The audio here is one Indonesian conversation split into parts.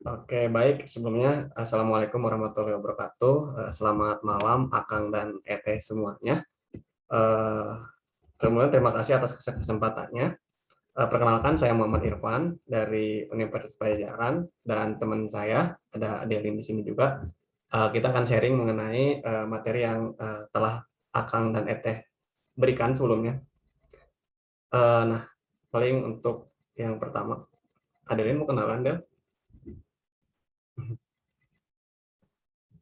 Oke, baik. Sebelumnya, Assalamualaikum warahmatullahi wabarakatuh. Selamat malam, Akang dan Ete semuanya. Eh, Kemudian terima kasih atas kesempatannya. Perkenalkan, saya Muhammad Irfan dari Universitas Pajajaran dan teman saya ada Adelin di sini juga. Kita akan sharing mengenai materi yang telah Akang dan Ete berikan sebelumnya. Nah, paling untuk yang pertama, Adelin mau kenalan, Del?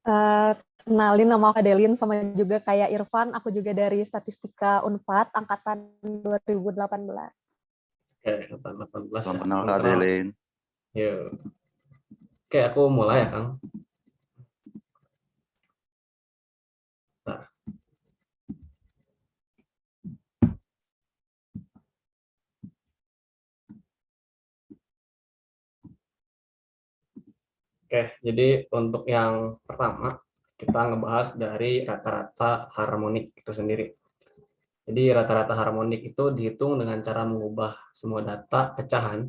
Eh, Kenalin, nama aku Adelin, sama juga kayak Irfan, aku juga dari Statistika Unpad angkatan 2018. Oke, 18 Salam ya. kenal Salam Kak kenal. Adeline. Yuk. Oke, aku mulai ya, Kang. Nah, oke, jadi untuk yang pertama, kita ngebahas dari rata-rata harmonik itu sendiri. Jadi rata-rata harmonik itu dihitung dengan cara mengubah semua data pecahan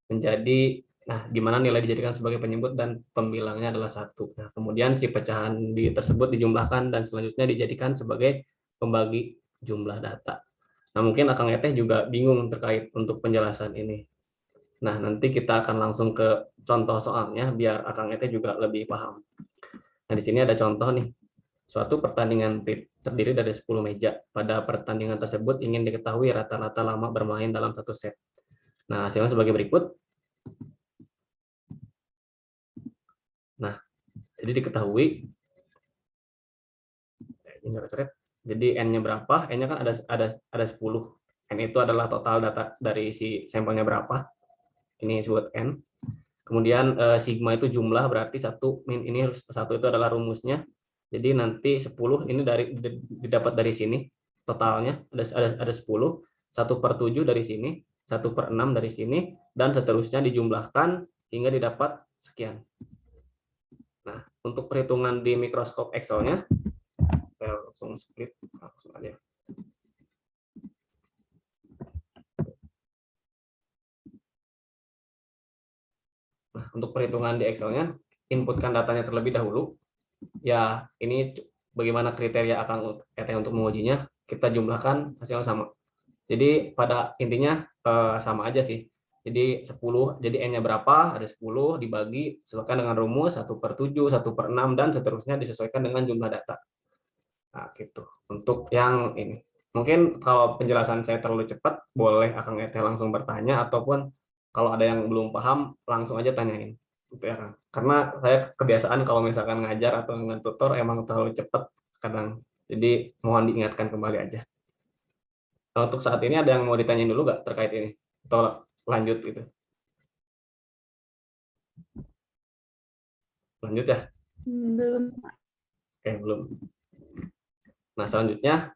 menjadi, nah, di mana nilai dijadikan sebagai penyebut dan pembilangnya adalah satu. Nah, kemudian si pecahan tersebut dijumlahkan dan selanjutnya dijadikan sebagai pembagi jumlah data. Nah, mungkin Akang Eteh juga bingung terkait untuk penjelasan ini. Nah, nanti kita akan langsung ke contoh soalnya biar Akang Ete juga lebih paham. Nah, di sini ada contoh nih. Suatu pertandingan terdiri dari 10 meja. Pada pertandingan tersebut ingin diketahui rata-rata lama bermain dalam satu set. Nah, hasilnya sebagai berikut. Nah, jadi diketahui jadi N-nya berapa? N-nya kan ada 10. N itu adalah total data dari si sampelnya berapa. Ini disebut N. Kemudian sigma itu jumlah, berarti satu min ini satu itu adalah rumusnya. Jadi nanti 10 ini didapat dari sini totalnya ada 10, 1/7 dari sini, 1/6 dari sini, dan seterusnya dijumlahkan hingga didapat sekian. Nah, untuk perhitungan di mikroskop Excel-nya, saya langsung split langsung aja. Nah, untuk perhitungan di Excel-nya, inputkan datanya terlebih dahulu. Ya, ini bagaimana kriteria Akang Eteh untuk mengujinya, kita jumlahkan hasilnya sama. Jadi pada intinya sama aja sih. Jadi 10, jadi N-nya berapa? Ada 10 dibagi sesuaikan dengan rumus 1/7, 1/6 dan seterusnya disesuaikan dengan jumlah data. Nah, gitu. Untuk yang ini. Mungkin kalau penjelasan saya terlalu cepat, boleh Akang Eteh langsung bertanya ataupun kalau ada yang belum paham langsung aja tanyain. Gitu ya, Kang. Karena saya kebiasaan kalau misalkan ngajar atau nge-tutor emang terlalu cepat kadang. Jadi mohon diingatkan kembali aja. Nah, untuk saat ini ada yang mau ditanyain dulu nggak terkait ini? Atau lanjut gitu? Lanjut ya? Belum. Oke, belum. Nah, selanjutnya,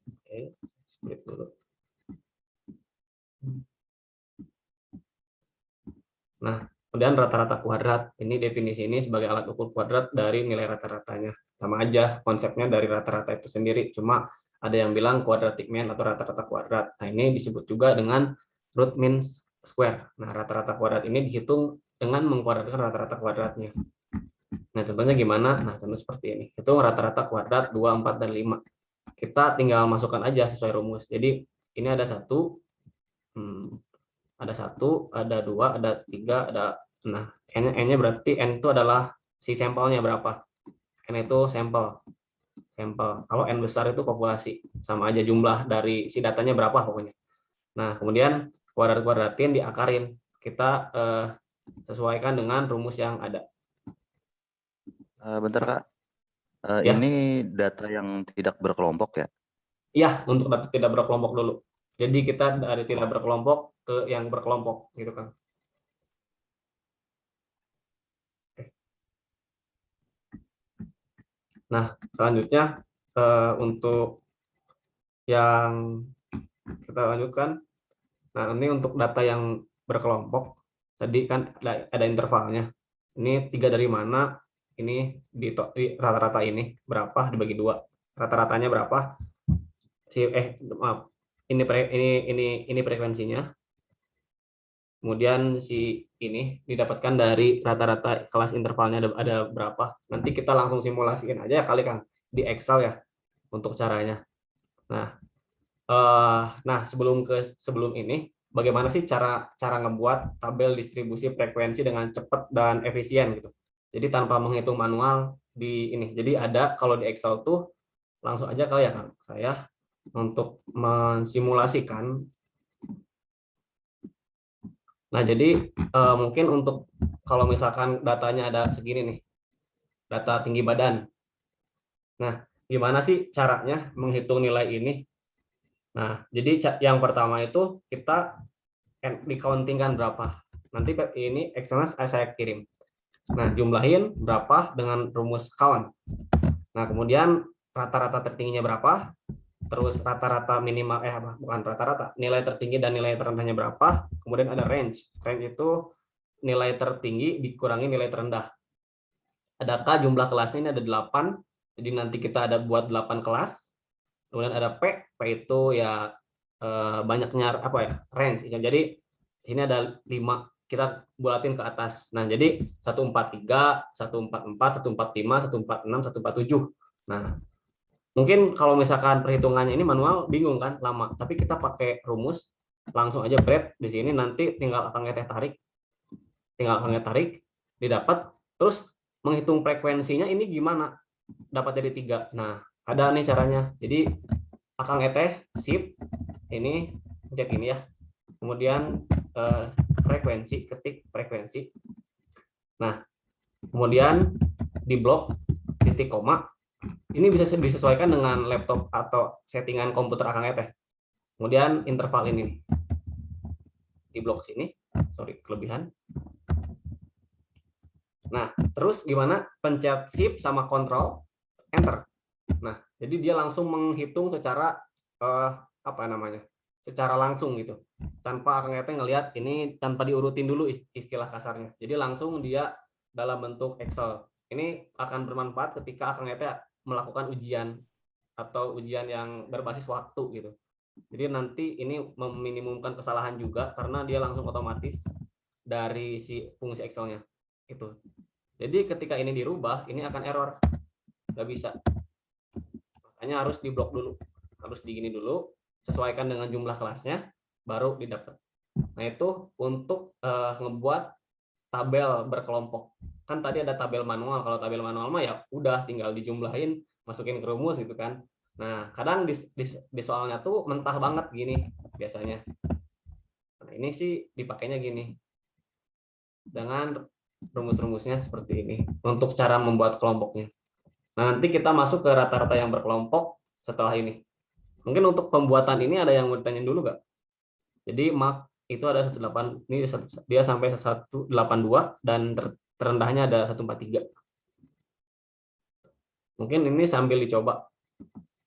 oke, split dulu. Nah, kemudian rata-rata kuadrat. Ini definisi ini sebagai alat ukur kuadrat dari nilai rata-ratanya. Sama aja konsepnya dari rata-rata itu sendiri. Cuma ada yang bilang quadratic mean atau rata-rata kuadrat. Nah, ini disebut juga dengan root mean square. Nah, rata-rata kuadrat ini dihitung dengan mengkuadratkan rata-rata kuadratnya. Nah, contohnya gimana? Nah, contoh seperti ini. Itu rata-rata kuadrat 2, 4, dan 5. Kita tinggal masukkan aja sesuai rumus. Jadi, ini ada satu, ada dua, ada tiga, ada, nah, N-nya berarti N itu adalah si sampelnya berapa. N itu sampel. Kalau N besar itu populasi. Sama aja jumlah dari si datanya berapa pokoknya. Nah, kemudian kuadrat-kuadratin diakarin. Kita sesuaikan dengan rumus yang ada. Bentar Kak, Ya, ini data yang tidak berkelompok ya? iya, untuk data tidak berkelompok dulu. Jadi kita dari tidak Oh, berkelompok ke yang berkelompok, gitu kan. Nah, selanjutnya untuk yang kita lanjutkan. Nah, ini untuk data yang berkelompok. Tadi kan ada intervalnya. Ini 3 dari mana? Ini di rata-rata ini berapa dibagi 2. Rata-ratanya berapa? Maaf. Ini frekuensinya. Kemudian si ini didapatkan dari rata-rata kelas intervalnya ada berapa. Nanti kita langsung simulasikan aja ya kali Kang di Excel ya untuk caranya. Nah, sebelum ini bagaimana sih cara ngebuat tabel distribusi frekuensi dengan cepat dan efisien gitu. Jadi tanpa menghitung manual di ini. Jadi ada kalau di Excel tuh langsung aja kali ya Kang. Saya untuk mensimulasikan. Nah, jadi mungkin untuk kalau misalkan datanya ada segini nih, data tinggi badan. Nah, gimana sih caranya menghitung nilai ini? Nah, jadi yang pertama itu kita dicountingkan berapa. Nanti ini Excel saya kirim. Nah, jumlahin berapa dengan rumus count. Nah, kemudian rata-rata tertingginya berapa, terus rata-rata minimal bukan rata-rata, nilai tertinggi dan nilai terendahnya berapa, kemudian ada range. Range itu nilai tertinggi dikurangi nilai terendah. Adakah jumlah kelasnya ini ada 8, jadi nanti kita ada buat 8 kelas. Kemudian ada P itu ya banyaknya apa ya, range. Jadi ini ada 5, kita bulatin ke atas. Nah, jadi 143, 144, 145, 146, 147. Nah, mungkin kalau misalkan perhitungannya ini manual bingung kan, lama. Tapi kita pakai rumus, langsung aja bread di sini, nanti tinggal Akang Teteh tarik, didapat, terus menghitung frekuensinya ini gimana? Dapat dari 3. Nah, ada nih caranya. Jadi Akang Teteh sip ini cek ini ya. Kemudian frekuensi, ketik frekuensi. Nah, kemudian di blok titik koma. Ini bisa disesuaikan dengan laptop atau settingan komputer Akang Teteh. Kemudian interval ini di blok sini, sorry kelebihan. Nah, terus gimana? Pencet shift sama kontrol enter. Nah, jadi dia langsung menghitung secara apa namanya? Secara langsung gitu. Tanpa Akang Teteh ngelihat ini, tanpa diurutin dulu istilah kasarnya. Jadi langsung dia dalam bentuk Excel. Ini akan bermanfaat ketika Akang Teteh melakukan ujian atau ujian yang berbasis waktu gitu. Jadi nanti ini meminimumkan kesalahan juga karena dia langsung otomatis dari si fungsi Excel-nya itu. Jadi ketika ini dirubah, ini akan error, nggak bisa. Makanya harus diblok dulu, harus digini dulu, sesuaikan dengan jumlah kelasnya, baru didapat. Nah, itu untuk ngebuat tabel berkelompok. Kan tadi ada tabel manual. Kalau tabel manual mah ya udah tinggal dijumlahin, masukin ke rumus gitu kan. Nah, kadang di soalnya tuh mentah banget gini biasanya. Nah, ini sih dipakainya gini. Dengan rumus-rumusnya seperti ini untuk cara membuat kelompoknya. Nah, nanti kita masuk ke rata-rata yang berkelompok setelah ini. Mungkin untuk pembuatan ini ada yang mau ditanyain dulu nggak? Jadi mark itu ada 18, ini dia sampai 182 dan terendahnya ada 143. Mungkin ini sambil dicoba.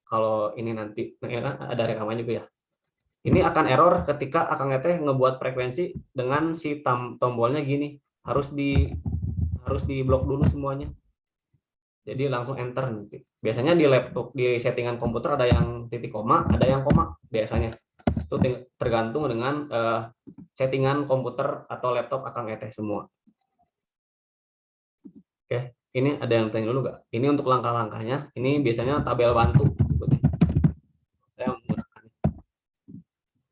Kalau ini nanti ada rekaman juga ya. Ini akan error ketika Akang Teteh ngebuat frekuensi dengan si tombolnya gini. Harus di blok dulu semuanya. Jadi langsung enter nanti. Biasanya di laptop, di settingan komputer ada yang titik koma, ada yang koma biasanya. Itu tergantung dengan settingan komputer atau laptop Akang Teteh semua. Oke, ini ada yang tanya dulu nggak? Ini untuk langkah-langkahnya. Ini biasanya tabel bantu sebetulnya. Saya menggunakannya.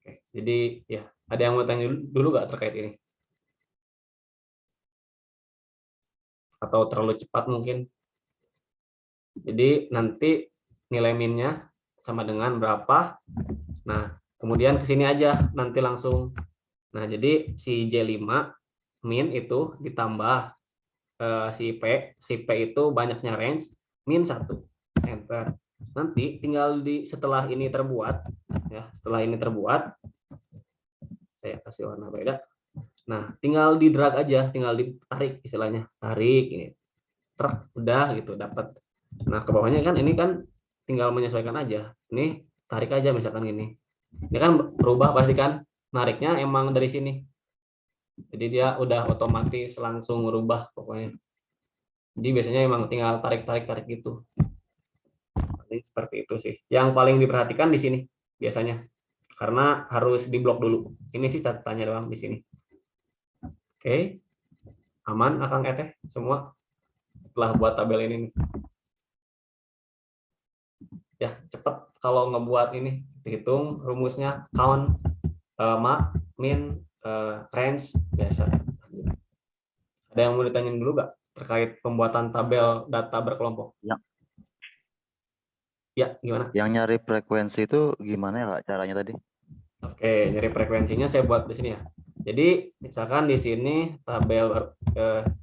Oke, jadi ya ada yang mau tanya dulu nggak terkait ini? Atau terlalu cepat mungkin? Jadi nanti nilai minnya sama dengan berapa. Nah, kemudian ke sini aja nanti langsung. Nah, jadi si J5 min itu ditambah si P itu banyaknya range min 1. Enter. Nanti tinggal setelah ini terbuat ya, setelah ini terbuat saya kasih warna beda. Nah, tinggal di drag aja, tinggal ditarik istilahnya. Tarik ini. Truk udah gitu dapat. Nah, ke bawahnya kan ini kan tinggal menyesuaikan aja. Ini tarik aja misalkan gini. Ini kan berubah pasti kan. Nariknya emang dari sini. Jadi dia udah otomatis langsung merubah pokoknya. Jadi biasanya emang tinggal tarik gitu. Jadi seperti itu sih. Yang paling diperhatikan di sini biasanya. Karena harus diblok dulu. Ini sih catatannya doang di sini. Oke, aman Akang Eteh semua setelah buat tabel ini nih. Ya, cepat kalau ngebuat ini, hitung rumusnya count, mak, min, range biasa. Ada yang mau ditanyain dulu nggak terkait pembuatan tabel data berkelompok? Ya. Ya, gimana? Yang nyari frekuensi itu gimana ya Kak caranya tadi? Oke, nyari frekuensinya saya buat di sini ya. Jadi misalkan di sini tabel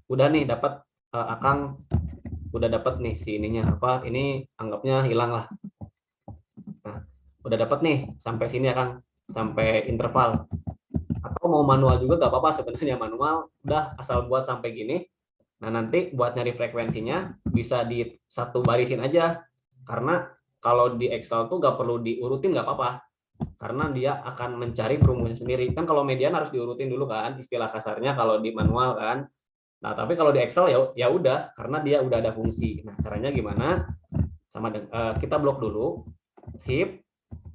udah nih dapat, Akang udah dapat nih si ininya apa? Ini anggapnya hilang lah. Nah, udah dapat nih sampai sini ya Kang, sampai interval. Atau mau manual juga gak apa-apa sebenarnya, manual udah asal buat sampai gini. Nah, nanti buat nyari frekuensinya bisa di satu barisin aja. Karena kalau di Excel tuh gak perlu diurutin gak apa-apa. Karena dia akan mencari rumusnya sendiri. Kan kalau median harus diurutin dulu kan, istilah kasarnya kalau di manual kan. Nah, tapi kalau di Excel ya udah karena dia udah ada fungsi. Nah, caranya gimana? Kita blok dulu. Shift,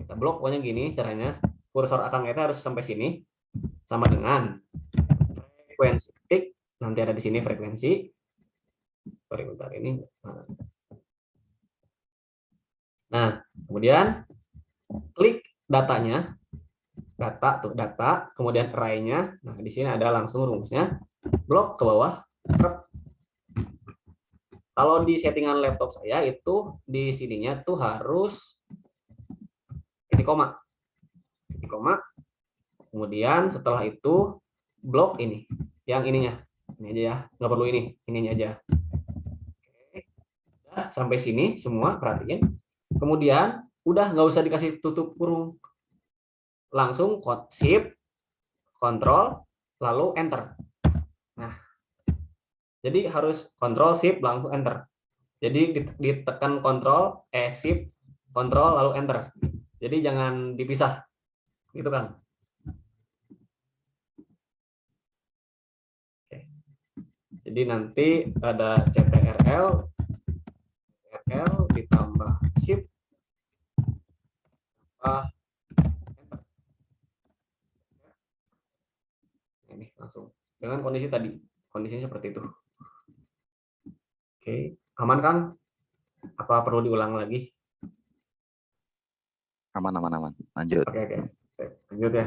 kita blok pokoknya gini caranya. Kursor Akang itu harus sampai sini sama dengan frekuensi ketik, nanti ada di sini frekuensi. Sorry, bentar ini. Nah, kemudian klik datanya, data, kemudian array-nya. Nah, di sini ada langsung rumusnya. Blok ke bawah. Kalau di settingan laptop saya itu di sininya tuh harus titik koma. Titik koma. Kemudian setelah itu blok ini, yang ininya. Ini aja ya, nggak perlu ininya aja. Oke. Udah, sampai sini semua perhatiin. Kemudian udah nggak usah dikasih tutup kurung. Langsung shift, control, lalu enter. Nah, jadi harus control shift langsung enter. Jadi ditekan control, shift, control lalu enter. Jadi jangan dipisah. Gitu kan. Oke. Jadi nanti ada CTRL ditambah shift enter. Ini langsung dengan kondisi tadi. Kondisinya seperti itu. Oke, aman Kang? Apa perlu diulang lagi? Aman. Lanjut. Oke. Lanjut ya.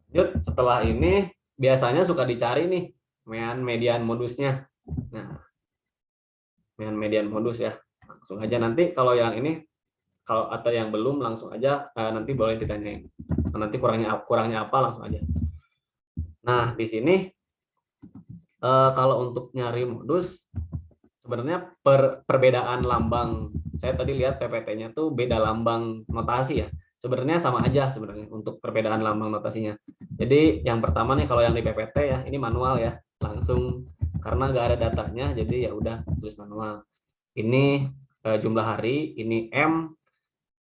Lanjut, setelah ini biasanya suka dicari nih median modusnya. Nah, median modus ya. Langsung aja nanti kalau yang ini atau yang belum langsung aja nanti boleh ditanyain. Nanti kurangnya apa langsung aja. Nah, di sini kalau untuk nyari modus sebenarnya perbedaan lambang, saya tadi lihat PPT-nya tuh beda lambang notasi ya. Sebenarnya sama aja sebenarnya untuk perbedaan lambang notasinya. Jadi yang pertama nih kalau yang di PPT ya ini manual ya, langsung karena nggak ada datanya jadi ya udah tulis manual. Ini jumlah hari, ini M,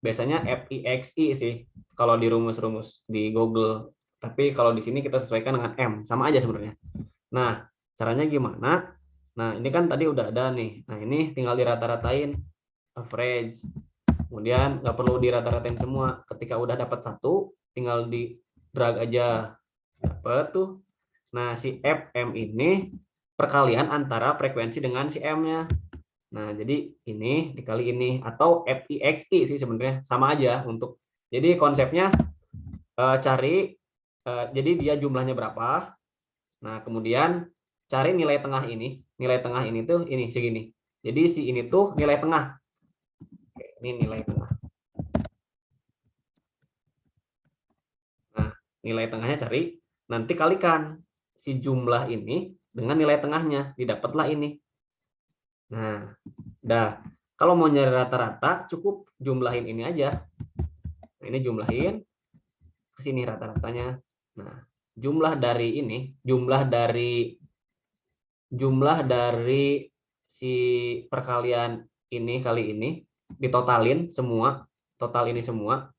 biasanya FIXI sih kalau di rumus-rumus di Google. Tapi kalau di sini kita sesuaikan dengan M, sama aja sebenarnya. Nah, caranya gimana? Nah, ini kan tadi udah ada nih. Nah, ini tinggal dirata-ratain average. Kemudian nggak perlu dirata-ratain semua. Ketika udah dapat satu, tinggal di drag aja. Dapat tuh. Nah, si FM ini perkalian antara frekuensi dengan si M-nya. Nah, jadi ini dikali ini atau FIXI sih sebenarnya sama aja untuk. Jadi konsepnya cari jadi dia jumlahnya berapa. Nah, kemudian cari nilai tengah ini. Nilai tengah ini tuh ini segini. Jadi si ini tuh nilai tengah. Oke, ini nilai tengah. Nah, nilai tengahnya cari, nanti kalikan si jumlah ini dengan nilai tengahnya, didapatlah ini. Nah, udah. Kalau mau nyari rata-rata, cukup jumlahin ini aja. Nah, ini jumlahin ke sini rata-ratanya. Nah, jumlah dari si perkalian ini kali ini ditotalin semua, total ini semua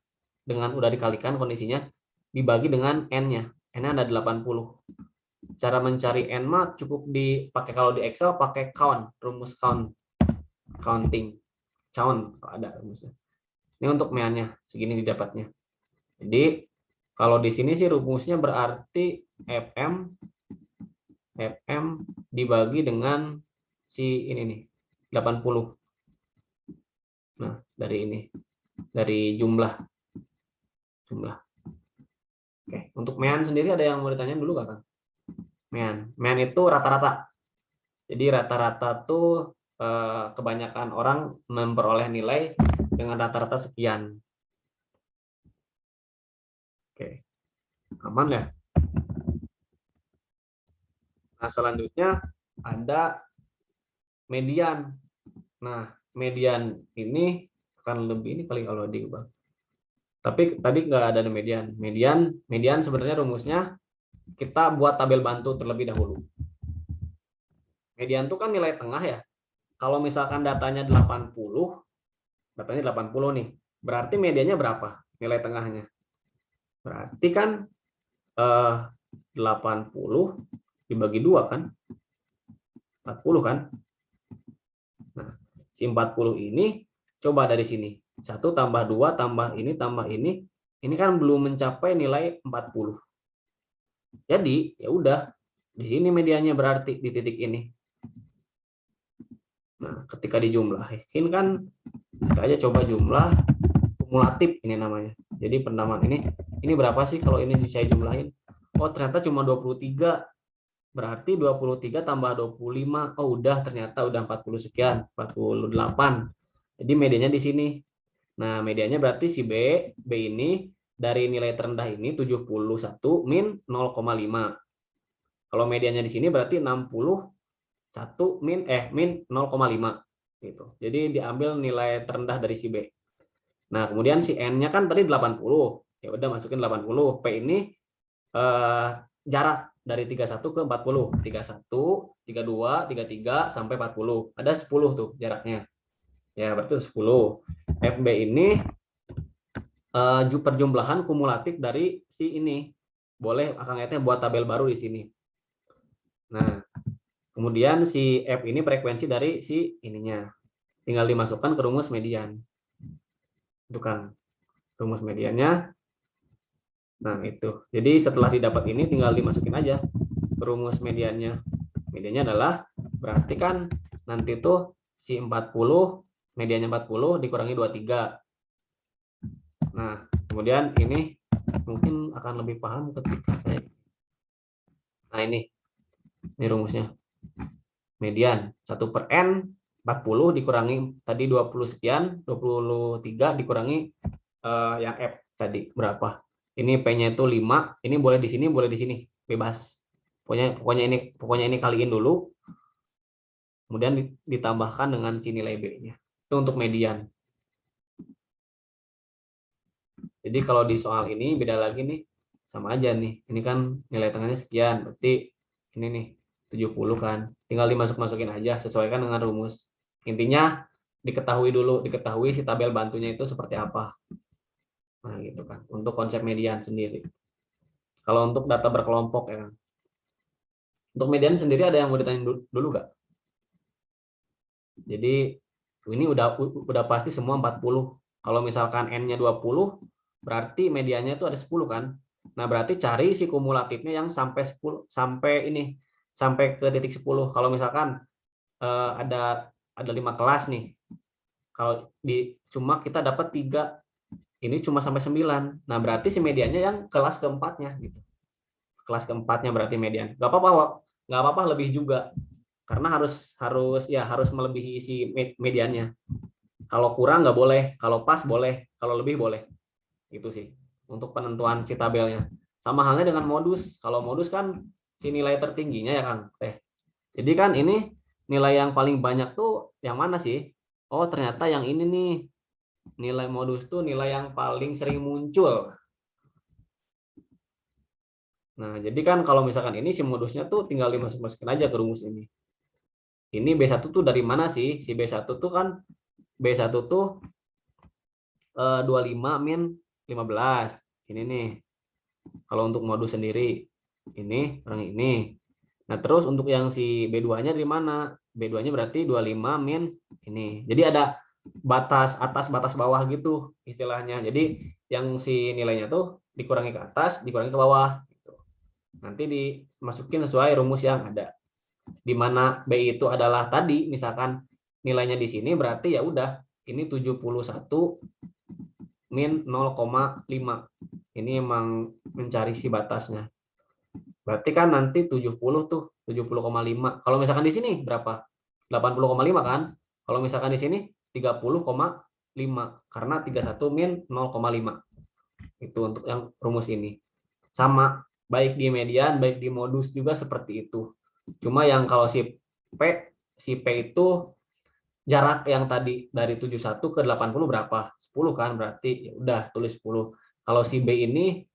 dengan udah dikalikan kondisinya dibagi dengan n-nya. N-nya ada 80. Cara mencari n mah cukup dipakai kalau di Excel pakai count, rumus counting. Count kalau ada rumusnya. Ini untuk meannya segini didapatnya. Jadi Kalau di sini sih rumusnya berarti FM dibagi dengan si ini nih 80. Nah, dari ini. Dari jumlah. Oke, untuk mean sendiri ada yang mau ditanya dulu nggak, Kang? Mean itu rata-rata. Jadi rata-rata tuh kebanyakan orang memperoleh nilai dengan rata-rata sekian. Oke, aman ya? Nah, selanjutnya ada median. Nah, median ini akan lebih ini kali kalau diubah. Tapi tadi nggak ada median. Median sebenarnya rumusnya kita buat tabel bantu terlebih dahulu. Median itu kan nilai tengah ya. Kalau misalkan datanya 80 nih. Berarti mediannya berapa? Nilai tengahnya. Berarti kan 80 dibagi 2 kan? 40 kan? Nah, si 40 ini coba dari sini. 1 tambah 2 tambah ini kan belum mencapai nilai 40. Jadi, ya udah, di sini mediannya berarti di titik ini. Nah, ketika dijumlahin kan kita aja coba jumlah kumulatif ini namanya. Jadi pendaman ini berapa sih kalau ini saya jumlahin? Oh, ternyata cuma 23. Berarti 23 tambah 25. Oh, udah ternyata udah 40 sekian, 48. Jadi medianya di sini. Nah, medianya berarti si B ini dari nilai terendah ini 71 min 0,5. Kalau medianya di sini berarti 61 min 0,5 gitu. Jadi diambil nilai terendah dari si B. Nah, kemudian si N-nya kan tadi 80. Ya udah masukin 80. P ini jarak dari 31 ke 40. 31, 32, 33 sampai 40. Ada 10 tuh jaraknya. Ya, berarti 10. FB ini perjumlahan kumulatif dari si ini. Boleh Akang Etnya buat tabel baru di sini. Nah, kemudian si F ini frekuensi dari si ininya. Tinggal dimasukkan ke rumus median. Itu kan rumus mediannya. Nah, itu. Jadi setelah didapat ini tinggal dimasukin aja ke rumus mediannya. Mediannya adalah berarti kan nanti tuh si 40, mediannya 40 dikurangi 23. Nah, kemudian ini mungkin akan lebih paham ketika saya. Nah, ini rumusnya. Median 1 per N 40 dikurangi tadi 20 sekian, 23 dikurangi yang F tadi berapa? Ini P-nya itu 5, ini boleh di sini, boleh di sini, bebas. Pokoknya ini kaliin dulu. Kemudian ditambahkan dengan si nilai B-nya. Itu untuk median. Jadi kalau di soal ini beda lagi nih, sama aja nih. Ini kan nilai tengahnya sekian, berarti ini nih 70 kan. Tinggal dimasuk-masukin aja, sesuaikan dengan rumus. Intinya diketahui si tabel bantunya itu seperti apa. Nah, gitu kan. Untuk konsep median sendiri. Kalau untuk data berkelompok ya. Untuk median sendiri ada yang mau ditanya dulu nggak? Jadi ini udah pasti semua 40. Kalau misalkan N-nya 20, berarti mediannya itu ada 10 kan. Nah, berarti cari si kumulatifnya yang sampai 10 sampai ke titik 10. Kalau misalkan ada 5 kelas nih. Kalau cuma kita dapat 3, ini cuma sampai 9. Nah, berarti si mediannya yang kelas keempatnya gitu. Kelas keempatnya berarti median. Nggak apa-apa lebih juga. Karena harus melebihi si mediannya. Kalau kurang nggak boleh, kalau pas boleh, kalau lebih boleh. Itu sih untuk penentuan si tabelnya. Sama halnya dengan modus. Kalau modus kan si nilai tertingginya ya Kang. Jadi kan ini nilai yang paling banyak tuh yang mana sih? Oh, ternyata yang ini nih. Nilai modus tuh nilai yang paling sering muncul. Nah, jadi kan kalau misalkan ini si modusnya tuh tinggal dimasukin aja ke rumus ini. Ini B1 tuh dari mana sih? Si B1 tuh kan B1 tuh 25 min 15. Ini nih. Kalau untuk modus sendiri ini orang ini. Nah, terus untuk yang si B2-nya dari mana? B2-nya berarti 25 min ini. Jadi ada batas atas batas bawah gitu istilahnya. Jadi yang si nilainya tuh dikurangi ke atas, dikurangi ke bawah. Gitu. Nanti dimasukin sesuai rumus yang ada. Di mana B itu adalah tadi, misalkan nilainya di sini berarti ya udah ini 71 min 0,5. Ini emang mencari si batasnya. Berarti kan nanti 70 tuh, 70,5. Kalau misalkan di sini berapa? 80,5 kan? Kalau misalkan di sini 30,5 karena 31 min 0,5. Itu untuk yang rumus ini. Sama, baik di median, baik di modus juga seperti itu. Cuma yang kalau si P itu jarak yang tadi dari 71 ke 80 berapa? 10 kan, berarti ya udah tulis 10. Kalau si B ini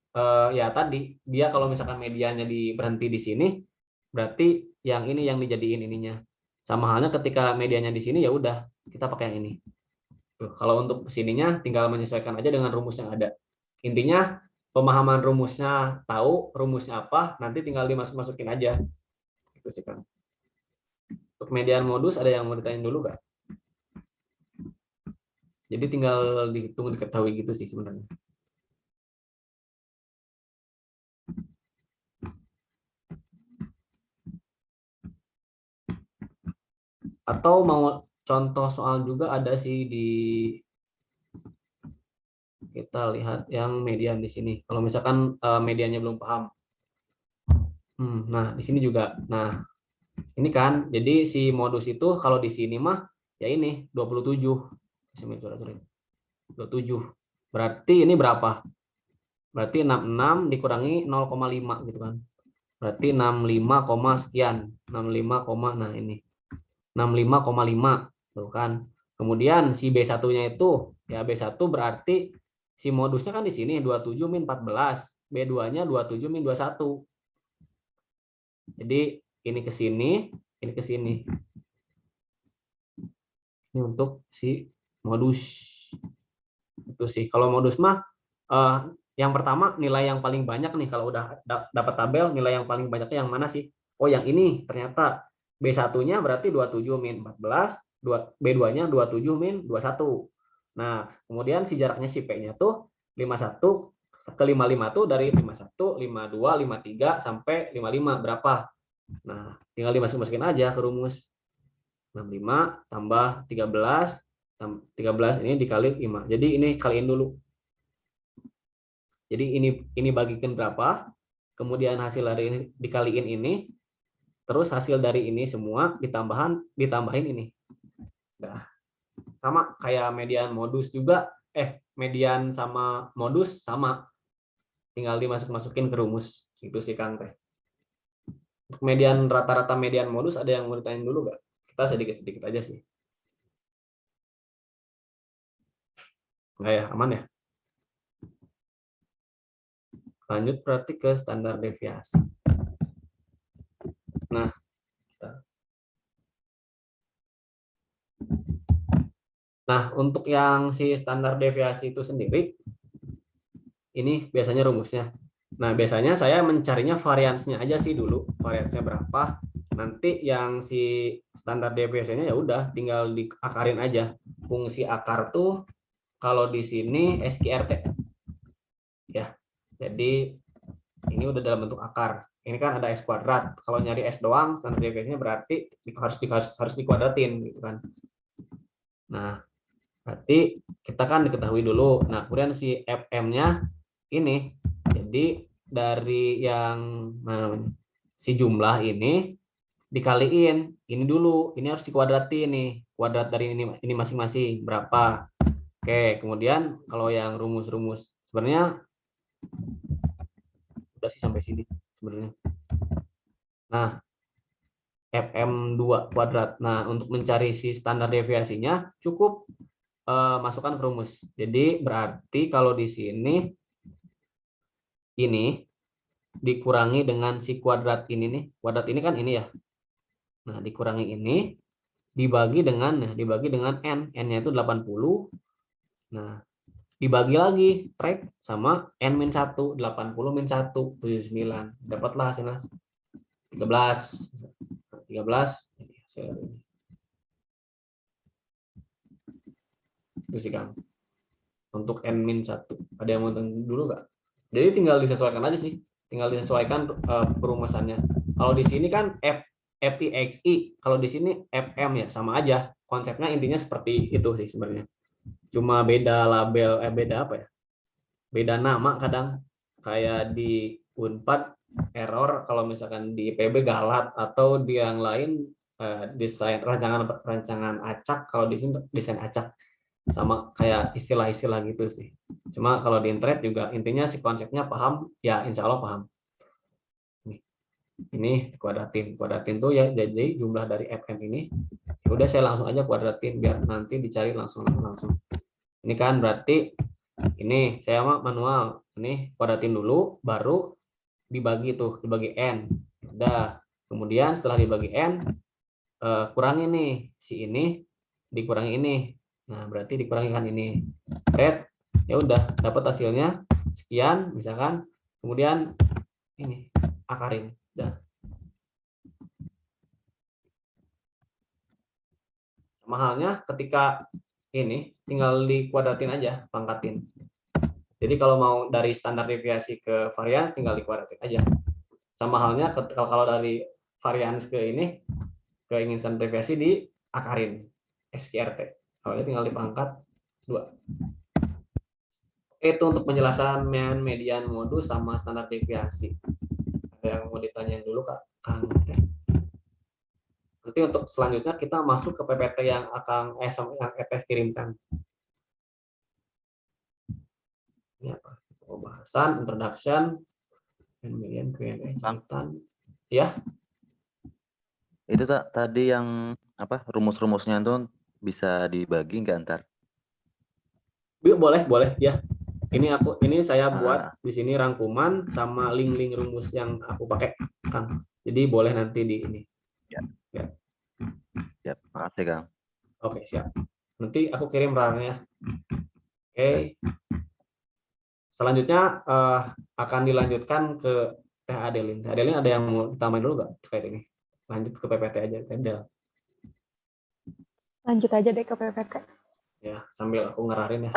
ya tadi dia kalau misalkan mediannya berhenti di sini, berarti yang ini yang dijadiin ininya. Sama halnya ketika mediannya di sini ya udah kita pakai yang ini. Tuh, kalau untuk kesininya tinggal menyesuaikan aja dengan rumus yang ada. Intinya pemahaman rumusnya tahu, rumusnya apa, nanti tinggal dimasukin aja. Itu sih kan. Untuk median modus ada yang mau ditanyain dulu nggak? Jadi tinggal dihitung diketahui gitu sih sebenarnya. Atau mau contoh soal juga ada sih kita lihat yang median di sini. Kalau misalkan mediannya belum paham. Nah, di sini juga. Nah, ini kan jadi si modus itu kalau di sini mah ya ini 27. 27. Berarti ini berapa? Berarti 66 dikurangi 0,5 gitu kan. Berarti 65, sekian. 65, nah ini. 65,5 tuh kan. Kemudian si B1-nya itu ya B1 berarti si modusnya kan di sini 27 min 14, B2-nya 27 min 21. Jadi ini ke sini, ini ke sini. Ini untuk si modus. Itu sih. Kalau modus mah yang pertama nilai yang paling banyak nih kalau udah dapat tabel nilai yang paling banyaknya yang mana sih? Oh, yang ini ternyata B1-nya berarti 27 min 14, B2-nya 27 min 21. Nah, kemudian si jaraknya si P-nya tuh 51 ke 55 tuh dari 51, 52, 53 sampai 55 berapa? Nah, tinggal dimasukin aja ke rumus. 65 tambah 13 ini dikali 5. Jadi ini kaliin dulu. Jadi ini bagikan berapa? Kemudian hasil dari ini dikaliin ini, terus hasil dari ini semua ditambahin ini. Nah, sama kayak median modus juga, median sama modus sama, tinggal dimasukin ke rumus. Itu sih Kang teh. Untuk median rata-rata median modus ada yang mau ditanyain dulu nggak? Kita sedikit-sedikit aja sih. Nggak ya, aman ya? Lanjut berarti ke standar deviasi. Nah, untuk yang si standar deviasi itu sendiri, ini biasanya rumusnya. Nah, biasanya saya mencarinya variansnya aja sih dulu, variansnya berapa. Nanti yang si standar deviasinya ya udah tinggal diakarin aja. Fungsi akar tuh kalau di sini SQRT. Ya. Jadi ini udah dalam bentuk akar. Ini kan ada S kuadrat. Kalau nyari S doang, standar deviasinya berarti harus dikuadratin gitu kan. Nah, berarti kita kan diketahui dulu. Nah, kemudian si FM-nya ini. Jadi dari yang si jumlah ini dikaliin ini dulu. Ini harus dikuadratin nih. Kuadrat dari ini masing-masing berapa. Oke, kemudian kalau yang rumus-rumus sebenarnya udah sih sampai sini sebenarnya. Nah, FM2 kuadrat. Nah, untuk mencari si standar deviasinya cukup masukkan ke rumus. Jadi berarti kalau di sini ini dikurangi dengan si kuadrat ini nih. Kuadrat ini kan ini ya. Nah, dikurangi ini dibagi dengan N. N-nya itu 80. Nah, dibagi lagi track sama N-1, 80 min 1, 79. Dapatlah hasilnya 13. 13 itu sih Kang. untuk n-1. Ada yang mau dulu nggak? Jadi tinggal disesuaikan aja sih, tinggal disesuaikan perumusannya. Kalau di sini kan FIXI, kalau di sini FM ya, sama aja. Konsepnya intinya seperti itu sih sebenarnya. Cuma beda label, beda apa ya? Beda nama kadang. Kayak di Unpad error, kalau misalkan di IPB galat, atau di yang lain desain rancangan acak, kalau di sini desain acak. Sama kayak istilah-istilah gitu sih. Cuma kalau di internet juga intinya si konsepnya paham, ya insya Allah paham. Ini kuadratin tuh ya, jadi jumlah dari FM ini. Ya udah saya langsung aja kuadratin biar nanti dicari langsung. Ini kan berarti ini saya manual. Ini kuadratin dulu, baru dibagi dibagi n. Udah. Kemudian setelah dibagi n, kurangi nih si ini dikurangi ini. Nah, berarti dikurangi kan ini. Red, ya udah dapat hasilnya sekian misalkan. Kemudian ini akarin. Udah. Sama halnya ketika ini tinggal dikuadratin aja, pangkatin. Jadi kalau mau dari standar deviasi ke varians tinggal dikuadratin aja. Sama halnya kalau dari varians ke ini ke ingin standar deviasi diakarin SQRT. Kalau ini tinggal dipangkat 2. Itu untuk penjelasan median modus sama standar deviasi. Ada yang mau ditanyain dulu Kak? Nanti untuk selanjutnya kita masuk ke PPT yang akan yang ETH kirimkan. Ini apa? Pembahasan, introduction, median, Q&A, catatan. Ya. Itu tadi yang apa rumus-rumusnya itu bisa dibagi nggak ntar? Boleh ya. Ini saya buat di sini rangkuman sama link-link rumus yang aku pakai kan. Jadi boleh nanti di ini. Ya. Ya. Ya, makasih Kang. Oke, siap. Nanti aku kirim RAR-nya. Oke. Selanjutnya akan dilanjutkan ke Teh Adelin. Teh Adelin ada yang mau tambahin dulu nggak terkait ini? Lanjut ke PPT aja, Teh Del. Lanjut aja deh ke PPT. Ya, sambil aku ngerarin ya.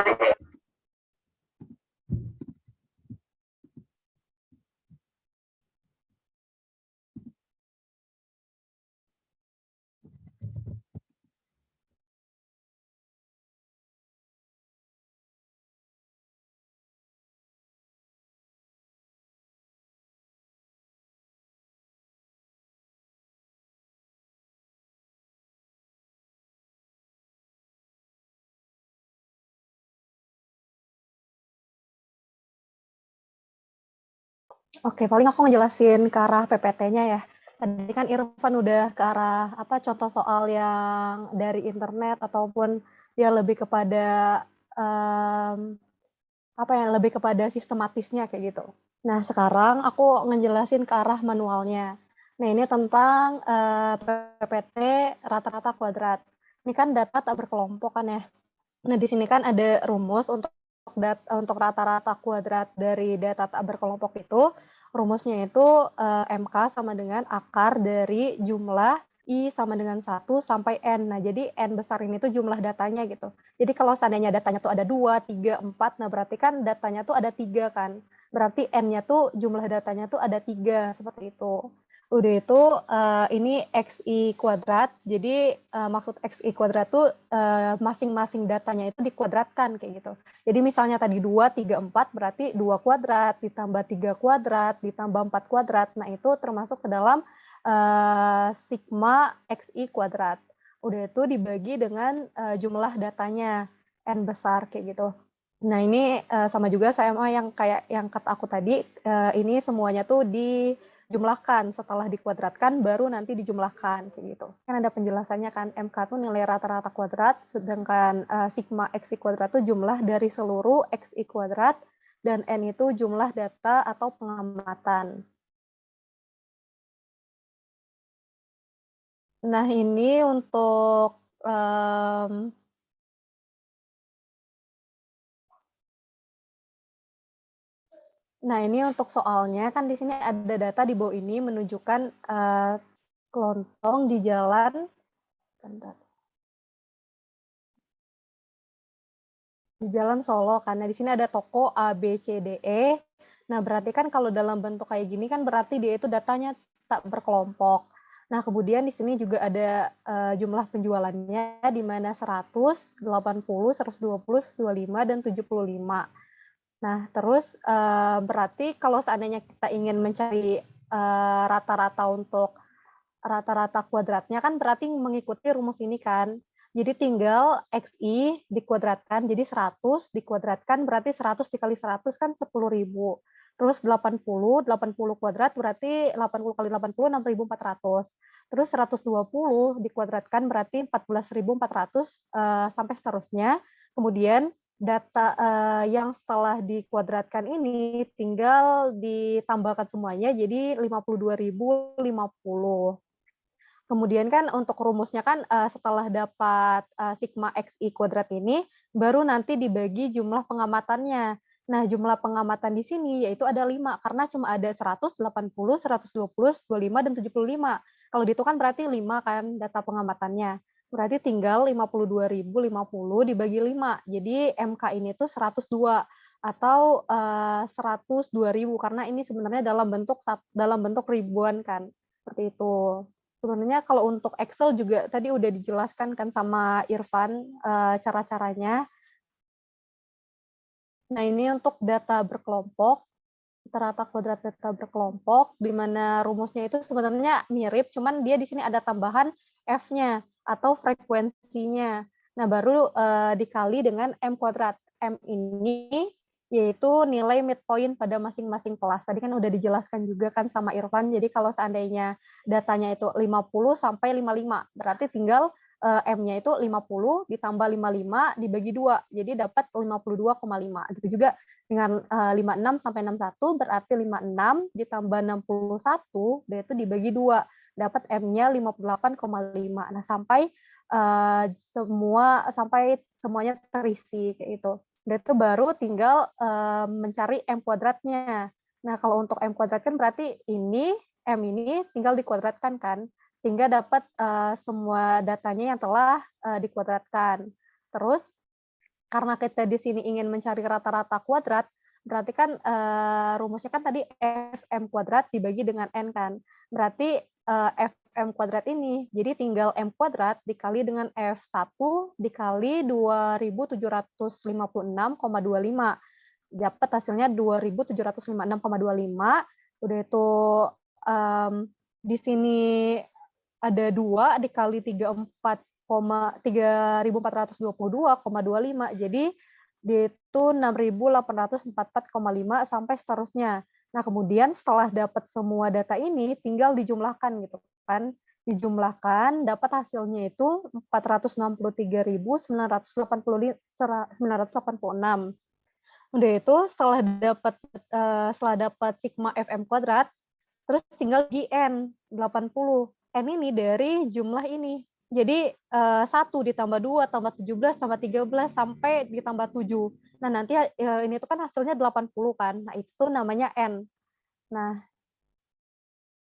Oke, paling aku ngejelasin ke arah PPT-nya ya. Tadi kan Irfan udah ke arah apa contoh soal yang dari internet ataupun dia lebih kepada apa yang lebih kepada sistematisnya kayak gitu. Nah, sekarang aku ngejelasin ke arah manualnya. Nah, ini tentang PPT rata-rata kuadrat. Ini kan data tak berkelompok kan ya. Nah, di sini kan ada rumus untuk rata-rata kuadrat dari data tak berkelompok itu. Rumusnya itu MK sama dengan akar dari jumlah I sama dengan 1 sampai N. Nah, jadi N besar ini tuh jumlah datanya gitu. Jadi kalau seandainya datanya tuh ada 2, 3, 4, nah berarti kan datanya tuh ada 3 kan. Berarti N-nya tuh jumlah datanya tuh ada 3, seperti itu. Udah itu ini XI kuadrat, jadi maksud XI kuadrat tuh masing-masing datanya itu dikuadratkan kayak gitu. Jadi misalnya tadi 2, 3, 4 berarti 2 kuadrat, ditambah 3 kuadrat, ditambah 4 kuadrat, nah itu termasuk ke dalam sigma XI kuadrat. Udah itu dibagi dengan jumlah datanya, N besar kayak gitu. Nah ini sama juga sama yang kayak yang kata aku tadi, ini semuanya tuh dijumlahkan, setelah dikuadratkan baru nanti dijumlahkan kayak gitu. Kan ada penjelasannya kan, MK tuh nilai rata-rata kuadrat, sedangkan sigma XI kuadrat tuh jumlah dari seluruh XI kuadrat, dan N itu jumlah data atau pengamatan. Nah ini untuk nah ini untuk soalnya kan di sini ada data di bawah ini menunjukkan kelontong di jalan. Bentar. Di Jalan Solo, karena di sini ada toko A, B, C, D, E. Nah, berarti kan kalau dalam bentuk kayak gini kan berarti dia itu datanya tak berkelompok. Nah, kemudian di sini juga ada jumlah penjualannya di mana 100, 80, 120, 125, dan 75. Nah, terus berarti kalau seandainya kita ingin mencari rata-rata untuk rata-rata kuadratnya kan berarti mengikuti rumus ini kan. Jadi tinggal XI dikuadratkan, jadi 100 dikuadratkan berarti 100 dikali 100 kan 10.000. Terus 80 kuadrat berarti 80 kali 80, 6.400. Terus 120 dikuadratkan berarti 14.400 sampai seterusnya. Kemudian data yang setelah dikuadratkan ini tinggal ditambahkan semuanya jadi 52.050. Kemudian kan untuk rumusnya kan setelah dapat sigma XI kuadrat ini, baru nanti dibagi jumlah pengamatannya. Nah, jumlah pengamatan di sini yaitu ada 5, karena cuma ada 100, 80, 120, 25, dan 75. Kalau dihitung kan berarti 5 kan data pengamatannya. Berarti tinggal 52.050 dibagi 5. Jadi MK ini tuh 102 atau 102.000 karena ini sebenarnya dalam bentuk ribuan kan. Seperti itu. Sebenarnya kalau untuk Excel juga tadi udah dijelaskan kan sama Irfan cara-caranya. Nah, ini untuk data berkelompok, rata kuadrat data berkelompok, di mana rumusnya itu sebenarnya mirip, cuman dia di sini ada tambahan F-nya atau frekuensinya. Nah, baru dikali dengan M kuadrat. M ini yaitu nilai midpoint pada masing-masing kelas. Tadi kan udah dijelaskan juga kan sama Irfan, jadi kalau seandainya datanya itu 50 sampai 55, berarti tinggal M-nya itu 50 ditambah 55 dibagi 2, jadi dapat 52,5. Gitu juga dengan 56 sampai 61, berarti 56 ditambah 61, itu dibagi 2, dapat M-nya 58,5. Nah, sampai semuanya terisi kayak itu. Dan itu baru tinggal mencari M kuadratnya. Nah, kalau untuk M kuadrat kan berarti M ini tinggal dikuadratkan kan, sehingga dapat semua datanya yang telah dikuadratkan. Terus, karena kita di sini ingin mencari rata-rata kuadrat, berarti kan rumusnya kan tadi Fm kuadrat dibagi dengan N kan. Berarti Fm kuadrat ini, jadi tinggal M kuadrat dikali dengan F1 dikali 2756,25. Dapat hasilnya 2756,25. Udah itu di sini ada 2 dikali 3.422,25. Jadi itu 6.844,5 sampai seterusnya. Nah, kemudian setelah dapat semua data ini tinggal dijumlahkan gitu kan. Dijumlahkan dapat hasilnya itu 463.986. Udah itu setelah dapat sigma Fm kuadrat, terus tinggal N 80. N ini dari jumlah ini. Jadi 1 ditambah 2 tambah 17 tambah 13 sampai ditambah 7. Nah, nanti ini tuh kan hasilnya 80 kan. Nah, itu namanya N. Nah,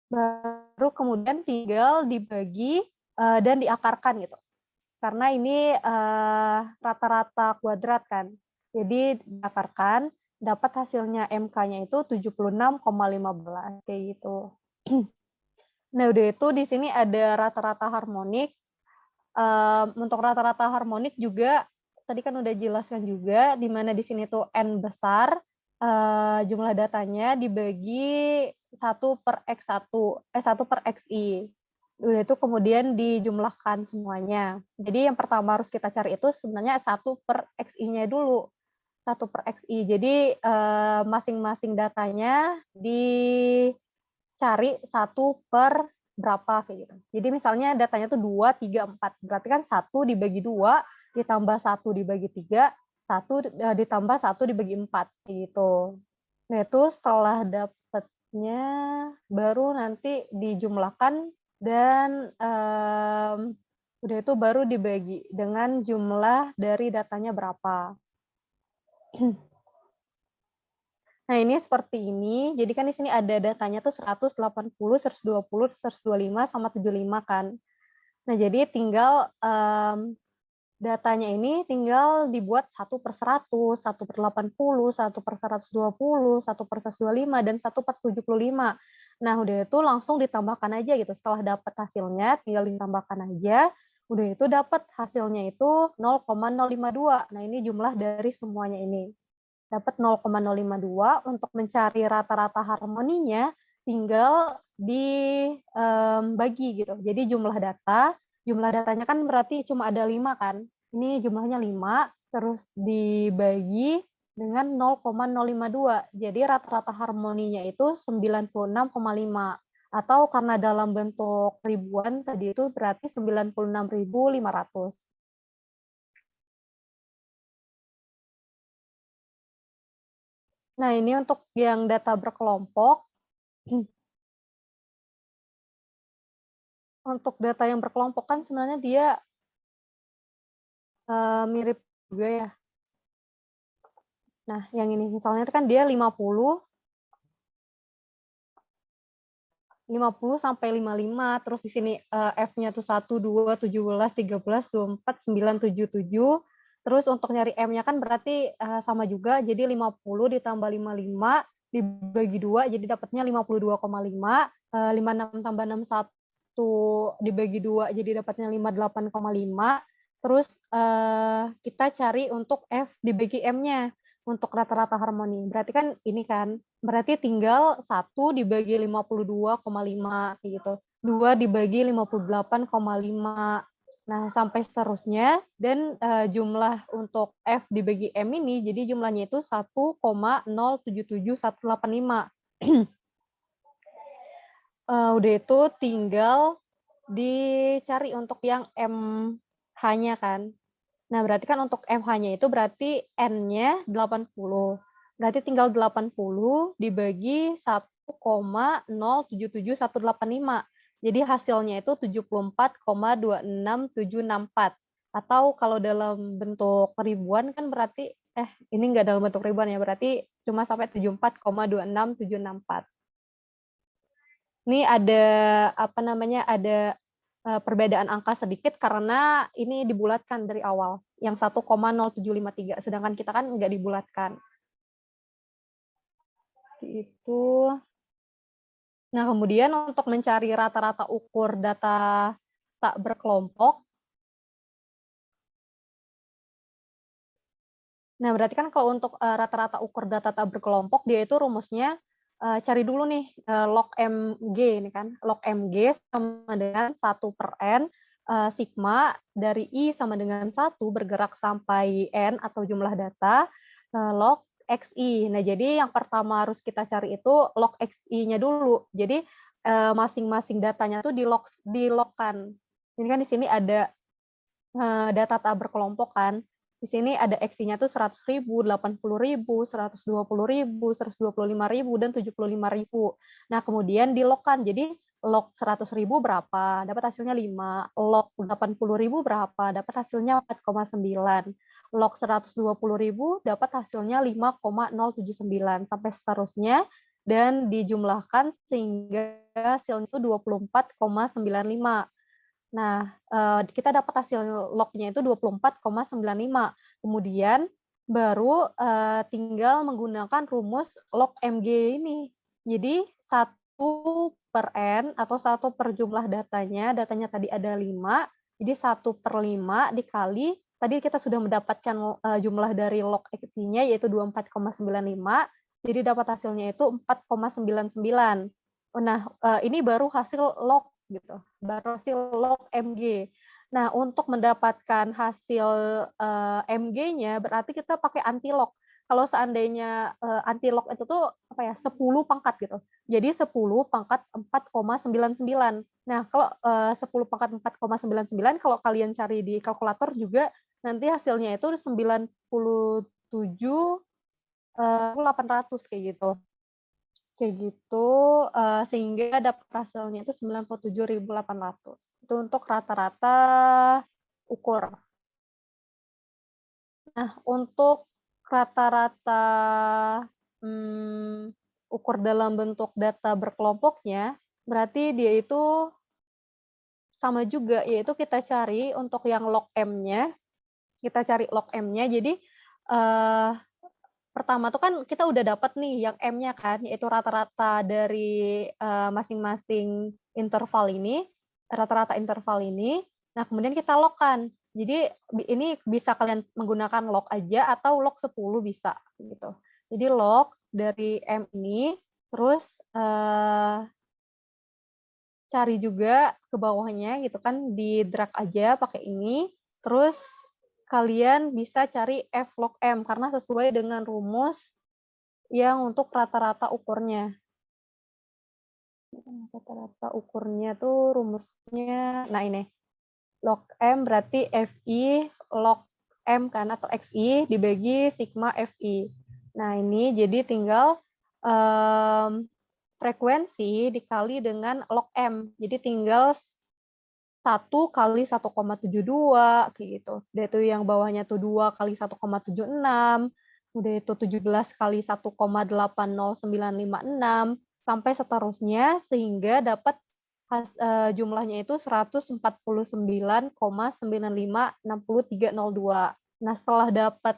baru kemudian tinggal dibagi dan diakarkan gitu. Karena ini rata-rata kuadrat kan. Jadi diakarkan, dapat hasilnya MK-nya itu 76,15 kayak gitu. Nah, udah itu di sini ada rata-rata harmonik. Untuk rata-rata harmonik juga tadi kan udah jelaskan juga di mana di sini tuh N besar, jumlah datanya dibagi 1/Xi. Udah itu kemudian dijumlahkan semuanya. Jadi yang pertama harus kita cari itu sebenarnya 1/Xi-nya dulu. 1/Xi. Jadi masing-masing datanya dicari 1 per berapa kayak gitu. Jadi misalnya datanya tuh 2, 3, 4. Berarti kan 1 dibagi 2 ditambah 1 dibagi 3, 1 ditambah 1 dibagi 4 kayak gitu. Nah, itu setelah dapatnya baru nanti dijumlahkan dan udah itu baru dibagi dengan jumlah dari datanya berapa. Nah, ini seperti ini. Jadi kan di sini ada datanya tuh 180, 120, 125 sama 75 kan. Nah, jadi tinggal datanya ini tinggal dibuat 1/100, 1/80, 1/120, 1/125, dan 1/75. Nah, udah itu langsung ditambahkan aja gitu. Setelah dapat hasilnya, tinggal ditambahkan aja. Udah itu dapat hasilnya itu 0,052. Nah, ini jumlah dari semuanya ini. Dapat 0,052. Untuk mencari rata-rata harmoninya, tinggal dibagi gitu. Jadi jumlah datanya kan berarti cuma ada 5 kan. Ini jumlahnya 5, terus dibagi dengan 0,052. Jadi rata-rata harmoninya itu 96,5. Atau karena dalam bentuk ribuan tadi itu berarti 96.500. Nah, ini untuk yang data berkelompok. Untuk data yang berkelompok kan sebenarnya dia mirip juga ya. Nah, yang ini misalnya itu kan dia 50 sampai 55, terus di sini F-nya tuh 1, 2, 17, 13, 24, 9, 7, 7. Terus untuk nyari M-nya kan berarti sama juga, jadi 50 ditambah 55 dibagi 2, jadi dapatnya 52,5. 56 tambah 61 dibagi 2, jadi dapatnya 58,5. Terus kita cari untuk F dibagi M-nya untuk rata-rata harmoni. Berarti kan ini kan, berarti tinggal 1 dibagi 52,5 kayak gitu. 2 dibagi 58,5. Nah, sampai seterusnya, dan jumlah untuk F dibagi M ini, jadi jumlahnya itu 1,077185. Udah itu tinggal dicari untuk yang MH-nya kan. Nah, berarti kan untuk FH-nya itu berarti N-nya 80. Berarti tinggal 80 dibagi 1,077185. Jadi hasilnya itu 74,26764. Atau kalau dalam bentuk ribuan kan berarti, ini nggak dalam bentuk ribuan ya, berarti cuma sampai 74,26764. Ini ada, ada perbedaan angka sedikit karena ini dibulatkan dari awal, yang 1,0753, sedangkan kita kan nggak dibulatkan. Itu. Nah, kemudian untuk mencari rata-rata ukur data tak berkelompok. Nah, berarti kan kalau untuk rata-rata ukur data tak berkelompok, dia itu rumusnya cari dulu nih log MG ini kan. Log MG sama dengan 1/n sigma dari I sama dengan 1 bergerak sampai N atau jumlah data log XI. Nah, jadi yang pertama harus kita cari itu log XI-nya dulu. Jadi masing-masing datanya tuh dilogkan. Ini kan di sini ada data tak berkelompok kan. Di sini ada X-nya tuh 100.000, 80.000, 120.000, 125.000, dan 75.000. Nah, kemudian dilogkan. Jadi log 100.000 berapa? Dapat hasilnya 5. Log 80.000 berapa? Dapat hasilnya 4,9. Log 120.000 dapat hasilnya 5,079 sampai seterusnya, dan dijumlahkan sehingga hasilnya itu 24,95. Nah, kita dapat hasil lognya itu 24,95. Kemudian baru tinggal menggunakan rumus log MG ini. Jadi 1/n atau 1 per jumlah datanya tadi ada 5, jadi 1/5 dikali, tadi kita sudah mendapatkan jumlah dari log X-nya yaitu 24,95, jadi dapat hasilnya itu 4,99. Nah, ini baru hasil log gitu, baru hasil log MG. Nah, untuk mendapatkan hasil MG-nya berarti kita pakai anti-log. Kalau seandainya anti-log itu tuh 10 pangkat gitu. Jadi 10 pangkat 4,99. Nah, kalau 10 pangkat 4,99 kalau kalian cari di kalkulator juga nanti hasilnya itu 97.800 kayak gitu. Sehingga dapat hasilnya itu 97.800. Itu untuk rata-rata ukur. Nah, untuk rata-rata ukur dalam bentuk data berkelompoknya, berarti dia itu sama juga, yaitu kita cari untuk yang log M-nya, kita cari log M-nya. Jadi pertama tuh kan kita udah dapat nih yang M-nya kan, yaitu rata-rata dari masing-masing interval ini, rata-rata interval ini. Nah, kemudian kita log-kan. Jadi ini bisa kalian menggunakan log aja atau log 10 bisa gitu. Jadi log dari M ini, terus cari juga ke bawahnya gitu kan, di drag aja pakai ini, terus kalian bisa cari F log M karena sesuai dengan rumus yang untuk rata-rata ukurnya. Rata-rata ukurnya tuh rumusnya, nah ini, log M berarti FI log M kan, atau XI dibagi sigma FI. Nah ini jadi tinggal frekuensi dikali dengan log M. Jadi tinggal 1 kali 1,72 kayak gitu. Udah itu yang bawahnya tuh 2 kali 1,76, udah itu 17 kali 1,809556 sampai seterusnya sehingga dapat jumlahnya itu 149,956302. Nah, setelah dapat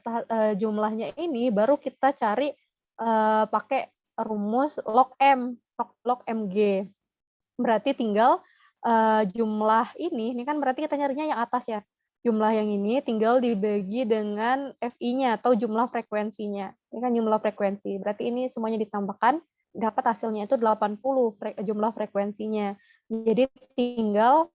jumlahnya ini baru kita cari pakai rumus log M, log MG. Berarti tinggal jumlah ini kan berarti kita nyarinya yang atas ya. Jumlah yang ini tinggal dibagi dengan FI-nya atau jumlah frekuensinya. Ini kan jumlah frekuensi. Berarti ini semuanya ditambahkan, dapat hasilnya itu 80 jumlah frekuensinya. Jadi tinggal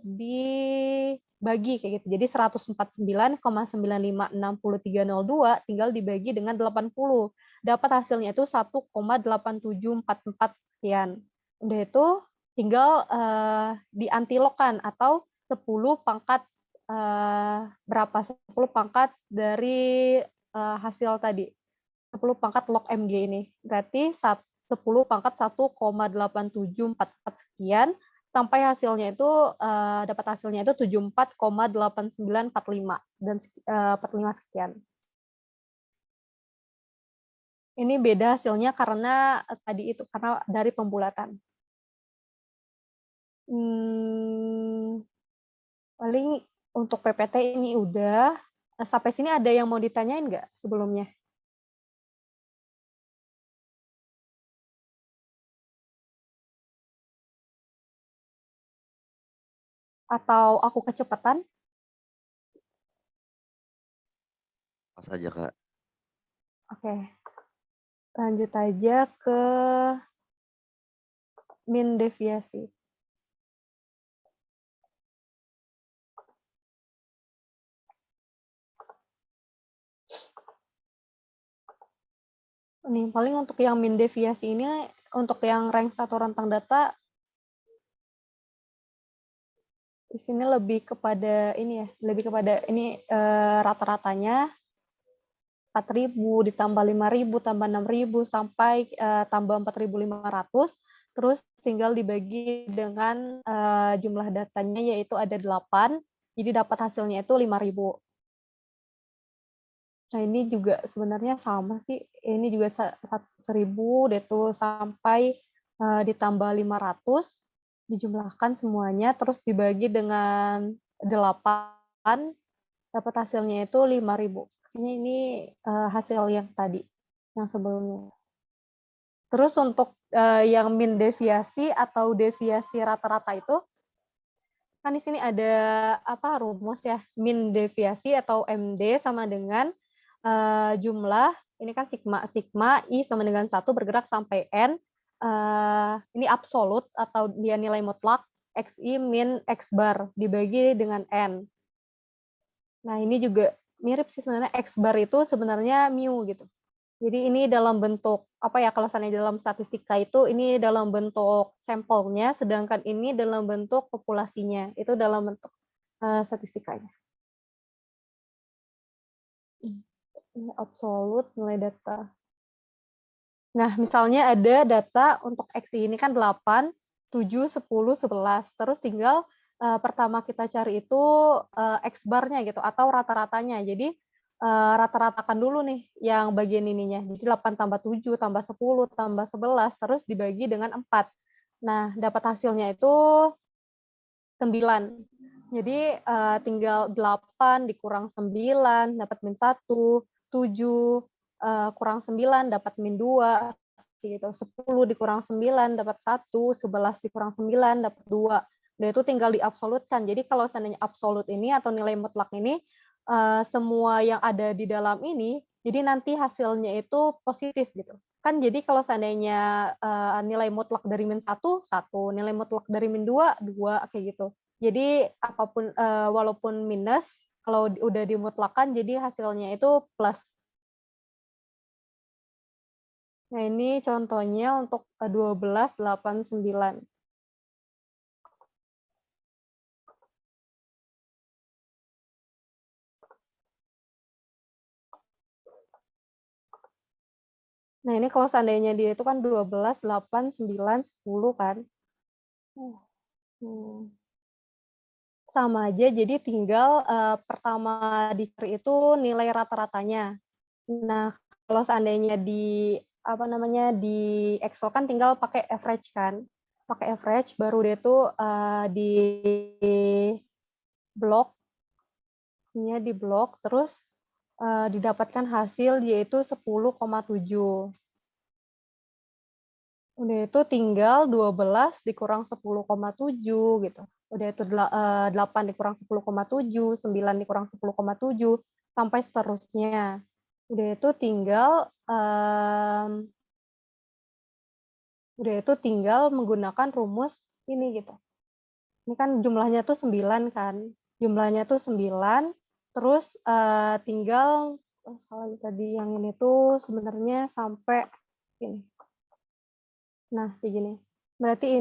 dibagi kayak gitu. Jadi 149,956302 tinggal dibagi dengan 80. Dapat hasilnya itu 1,8744 sekian. Udah itu tinggal diantilogkan atau 10 pangkat berapa? 10 pangkat dari hasil tadi. 10 pangkat log MG ini. Berarti 10 pangkat 1,8744 sekian sampai hasilnya itu dapat hasilnya itu 74,8945 dan 45 sekian. Ini beda hasilnya karena tadi itu karena dari pembulatan. Paling untuk PPT ini udah. Sampai sini ada yang mau ditanyain nggak sebelumnya? Atau aku kecepatan? Pas aja, Kak. Oke. Lanjut aja ke min deviasi. Nih, paling untuk yang min deviasi ini, untuk yang rank satu rentang data, di sini lebih kepada ini ya, lebih kepada ini rata-ratanya 4.000 ditambah 5.000 tambah 6.000 sampai tambah 4.500, terus tinggal dibagi dengan jumlah datanya yaitu ada 8, jadi dapat hasilnya itu 5.000. Nah, ini juga sebenarnya sama sih. Ini juga 1.000 itu sampai ditambah 500, dijumlahkan semuanya, terus dibagi dengan 8, dapat hasilnya itu 5.000. Ini hasil yang tadi, yang sebelumnya. Terus untuk yang min deviasi atau deviasi rata-rata itu, kan di sini ada rumus ya, min deviasi atau MD sama dengan jumlah, ini kan sigma I sama dengan 1 bergerak sampai N, ini absolut atau dia nilai mutlak, XI min X bar dibagi dengan N. Nah ini juga mirip sih sebenarnya, X bar itu sebenarnya mu gitu. Jadi ini dalam bentuk, kalau misalnya dalam statistika itu, ini dalam bentuk sampelnya, sedangkan ini dalam bentuk populasinya, itu dalam bentuk statistikanya. Ini absolut nilai data. Nah, misalnya ada data untuk XI ini kan 8, 7, 10, 11. Terus tinggal pertama kita cari itu X bar-nya gitu, atau rata-ratanya. Jadi rata-ratakan dulu nih yang bagian ininya. Jadi 8 tambah 7, tambah 10, tambah 11, terus dibagi dengan 4. Nah, dapat hasilnya itu 9. Jadi tinggal 8 dikurang 9 dapat min 1, 7 kurang 9 dapat min 2, gitu. 10 dikurang 9 dapat 1, 11 dikurang 9 dapat 2. Dan itu tinggal diabsolutkan. Jadi kalau seandainya absolut ini atau nilai mutlak ini semua yang ada di dalam ini, jadi nanti hasilnya itu positif gitu. Kan jadi kalau seandainya nilai mutlak dari min 1, 1, nilai mutlak dari min 2, 2, kayak gitu. Jadi apapun walaupun minus, kalau udah dimutlakan jadi hasilnya itu plus. Nah, ini contohnya untuk 12, 8, 9. Nah, ini kalau seandainya dia itu kan 12, 8, 9, 10 kan. Hmm. Sama aja, jadi tinggal pertama dicari itu nilai rata-ratanya. Nah, kalau seandainya di apa namanya di Excel kan tinggal pakai average kan, pakai average baru dia tuh di blok, ininya di blok terus didapatkan hasil yaitu 10,7. Udah itu tinggal 12 dikurang 10,7 gitu. Udah itu 8 dikurang 10,7, 9 dikurang 10,7 sampai seterusnya. Udah itu tinggal menggunakan rumus ini gitu. Ini kan jumlahnya tuh 9 kan. Jumlahnya tuh 9, terus tinggal salah tadi yang ini tuh sebenarnya sampai ini. Nah, kayak gini. Berarti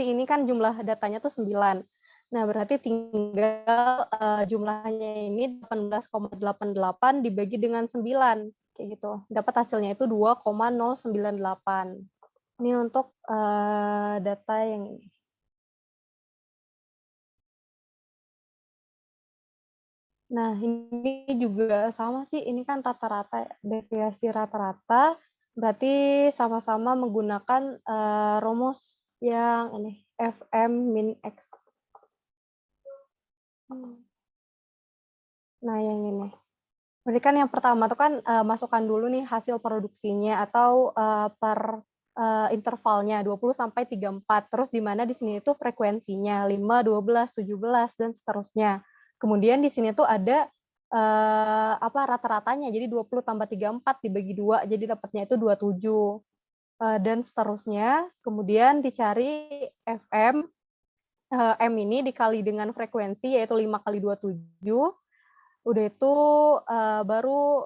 ini kan jumlah datanya tuh 9. Nah, berarti tinggal jumlahnya ini 18,88 dibagi dengan 9 kayak gitu. Dapat hasilnya itu 2,098. Ini untuk data yang ini. Nah, ini juga sama sih, ini kan rata-rata, deviasi rata-rata, berarti sama-sama menggunakan rumus yang ini, FM min X. Nah, yang ini. Berarti kan yang pertama tuh kan masukkan dulu nih hasil produksinya atau per intervalnya 20 sampai 34. Terus di mana di sini itu frekuensinya 5, 12, 17 dan seterusnya. Kemudian di sini tuh ada rata-ratanya. Jadi 20 tambah 34 dibagi 2 jadi dapatnya itu 27. Dan seterusnya. Kemudian dicari FM M ini dikali dengan frekuensi yaitu 5 kali 27. Udah itu baru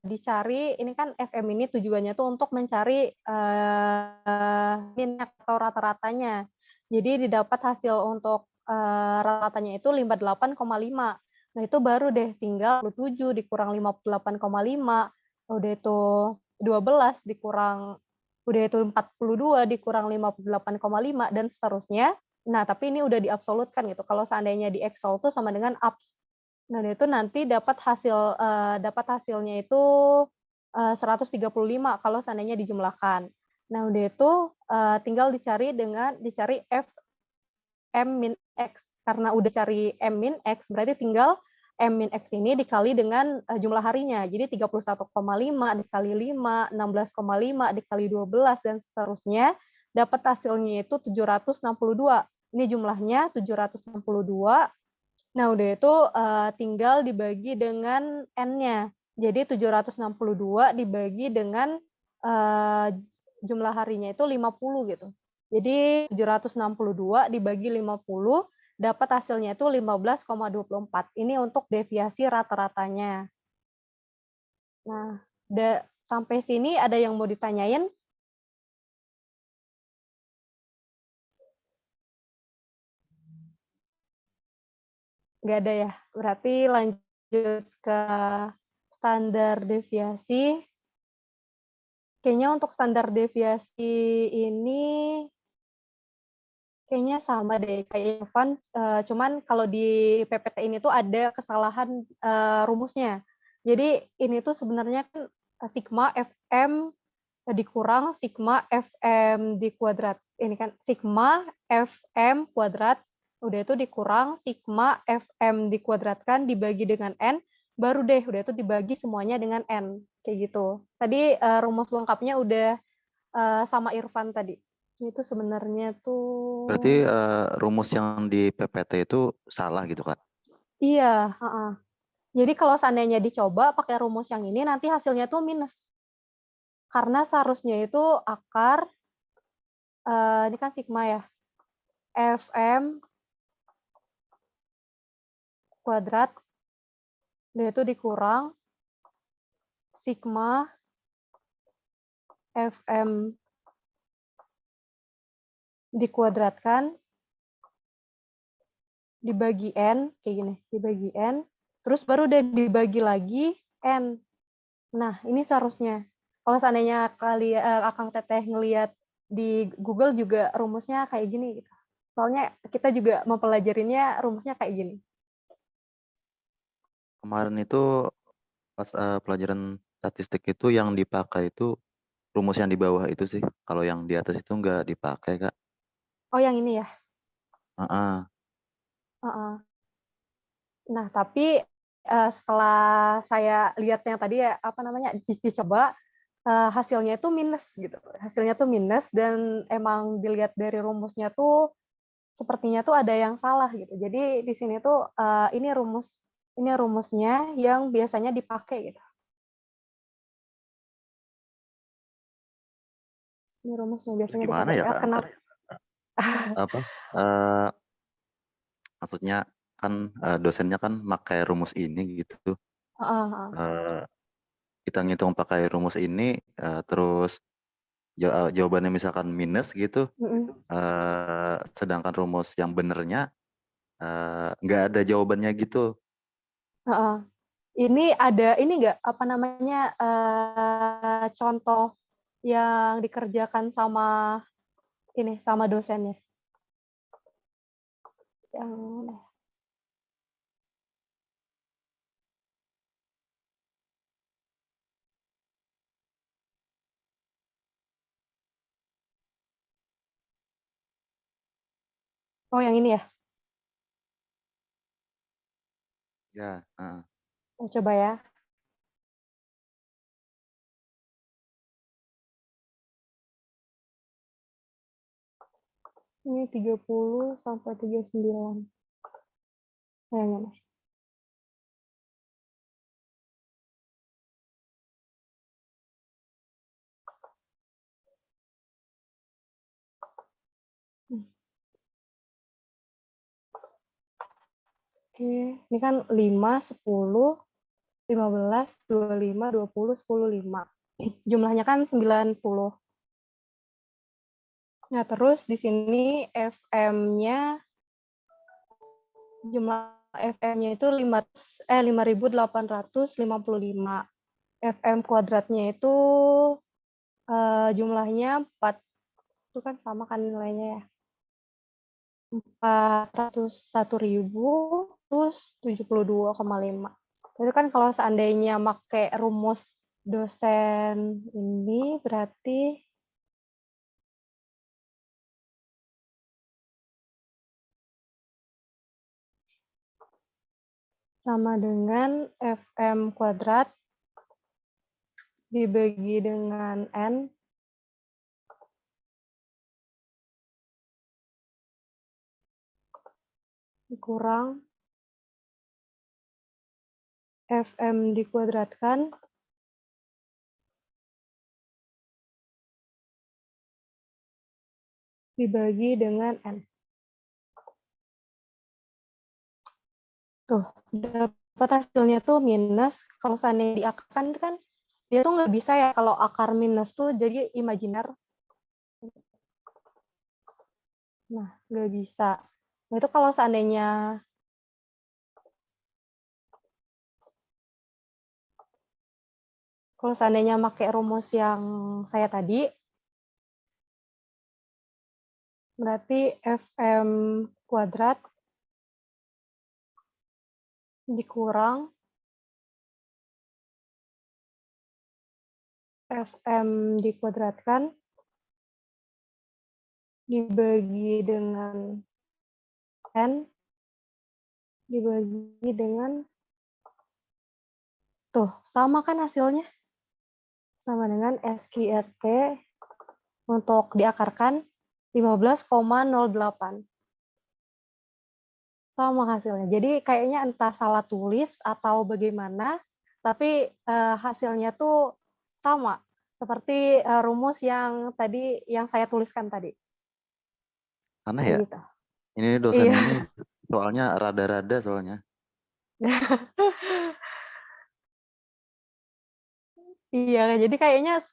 dicari, ini kan FM ini tujuannya tuh untuk mencari min atau rata-ratanya. Jadi didapat hasil untuk rata-ratanya itu 58,5. Nah, itu baru deh tinggal 27 dikurang 58,5. Udah itu 12 dikurang udah itu 42 dikurang 58,5 dan seterusnya. Nah, tapi ini udah diabsolutkan gitu. Kalau seandainya di Excel tuh sama dengan abs. Nah, itu nanti dapat hasilnya itu 135 kalau seandainya dijumlahkan. Nah, udah itu tinggal dicari F M min X. Karena udah cari M min X, berarti tinggal M min X ini dikali dengan jumlah harinya. Jadi 31,5 dikali 5, 16,5 dikali 12, dan seterusnya. Dapat hasilnya itu 762. Ini jumlahnya 762. Nah, udah itu tinggal dibagi dengan N-nya. Jadi 762 dibagi dengan jumlah harinya itu 50 gitu. Jadi 762 dibagi 50 dapat hasilnya itu 15,24. Ini untuk deviasi rata-ratanya. Nah, sampai sini ada yang mau ditanyain? Nggak ada ya? Berarti lanjut ke standar deviasi. Kayaknya untuk standar deviasi ini kayaknya sama deh kayak Irfan, cuman kalau di PPT ini tuh ada kesalahan rumusnya. Jadi ini tuh sebenarnya kan sigma FM dikurang sigma FM di kuadrat. ini kan sigma Fm kuadrat, udah itu dikurang sigma Fm dikuadratkan dibagi dengan N, baru deh udah itu dibagi semuanya dengan N, kayak gitu. Tadi rumus lengkapnya udah sama Irfan tadi. Itu sebenarnya tuh Berarti rumus yang di PPT itu salah gitu, Kak? iya, heeh. Jadi kalau seandainya dicoba pakai rumus yang ini nanti hasilnya tuh minus. Karena seharusnya itu akar ini kan sigma ya. Fm kuadrat itu dikurang sigma Fm dikuadratkan dibagi N, kayak gini, dibagi N, terus baru udah dibagi lagi N. Nah, ini seharusnya. Kalau seandainya Akang Teteh ngelihat di Google juga rumusnya kayak gini. Gitu. Soalnya kita juga mempelajarinya rumusnya kayak gini. Kemarin itu pas pelajaran statistik itu yang dipakai itu rumus yang di bawah itu sih. Kalau yang di atas itu nggak dipakai, Kak. Oh, yang ini ya? Heeh. Nah, tapi setelah saya lihat yang tadi ya, apa namanya, dicoba, hasilnya itu minus gitu. Hasilnya tuh minus dan emang dilihat dari rumusnya tuh sepertinya tuh ada yang salah gitu. Jadi di sini tuh ini rumusnya yang biasanya dipakai gitu. Ini rumusnya Terus biasanya gimana dipakai. ya, Kak? Kenapa? Apa? eh maksudnya kan dosennya kan pakai rumus ini gitu. Eh, kita ngitung pakai rumus ini, terus jawabannya misalkan minus gitu. Sedangkan rumus yang benernya nggak ada jawabannya gitu. Ini ada ini nggak apa namanya contoh yang dikerjakan sama ini sama dosennya? Yang oh yang ini ya? Ya. Coba ya. Ini 30 sampai 39. Nah, yang ini. Oke, ini kan 5, 10, 15, 25, 20, 10, 5. Jumlahnya kan 90. Nah, terus di sini jumlah FM-nya itu 5.855. FM kuadratnya itu jumlahnya 4, itu kan sama kan nilainya ya. 401.172,5. Itu kan kalau seandainya pakai rumus dosen ini berarti sama dengan Fm kuadrat dibagi dengan N kurang Fm dikuadratkan dibagi dengan N. Tuh, dapat hasilnya tuh minus. Kalau seandainya diakarkan kan, dia tuh nggak bisa ya kalau akar minus tuh jadi imajiner. Nah, nggak bisa. Nah, itu kalau seandainya pakai rumus yang saya tadi, berarti Fm kuadrat dikurang Fm dikuadratkan dibagi dengan N dibagi dengan tuh sama kan hasilnya sama dengan SQRT untuk diakarkan 15,08 sama hasilnya. Jadi kayaknya entah salah tulis atau bagaimana, tapi hasilnya tuh sama seperti rumus yang tadi yang saya tuliskan tadi. Aneh Kayak ya. gitu. Ini dosen Iya. ini soalnya rada-rada soalnya. Iya, jadi kayaknya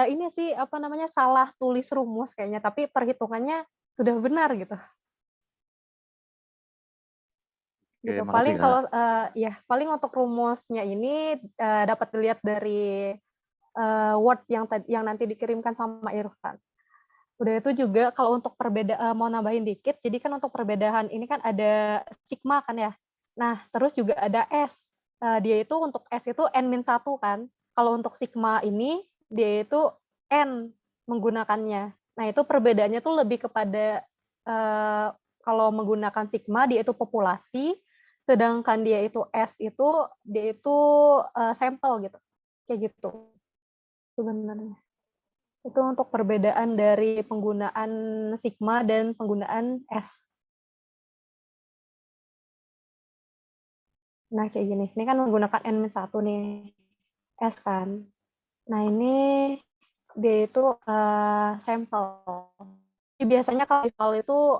ini sih apa namanya salah tulis rumus kayaknya, tapi perhitungannya sudah benar gitu. Oke, Gitu. makasih Paling Kak. kalau ya paling untuk rumusnya ini dapat dilihat dari Word yang nanti dikirimkan sama Irfan. Udah itu juga kalau untuk mau nambahin dikit, jadi kan untuk perbedaan ini kan ada sigma kan ya. Nah, terus juga ada S. Dia itu untuk S itu N-1 kan. Kalau untuk sigma ini, dia itu N menggunakannya. Nah, itu perbedaannya tuh lebih kepada kalau menggunakan sigma, dia itu populasi, sedangkan dia itu S itu, dia itu sampel gitu. Kayak gitu sebenarnya. Itu untuk perbedaan dari penggunaan sigma dan penggunaan S. Nah, kayak gini. Ini kan menggunakan N-1 nih, S kan. Nah, ini dia itu sampel. Jadi biasanya kalau soal itu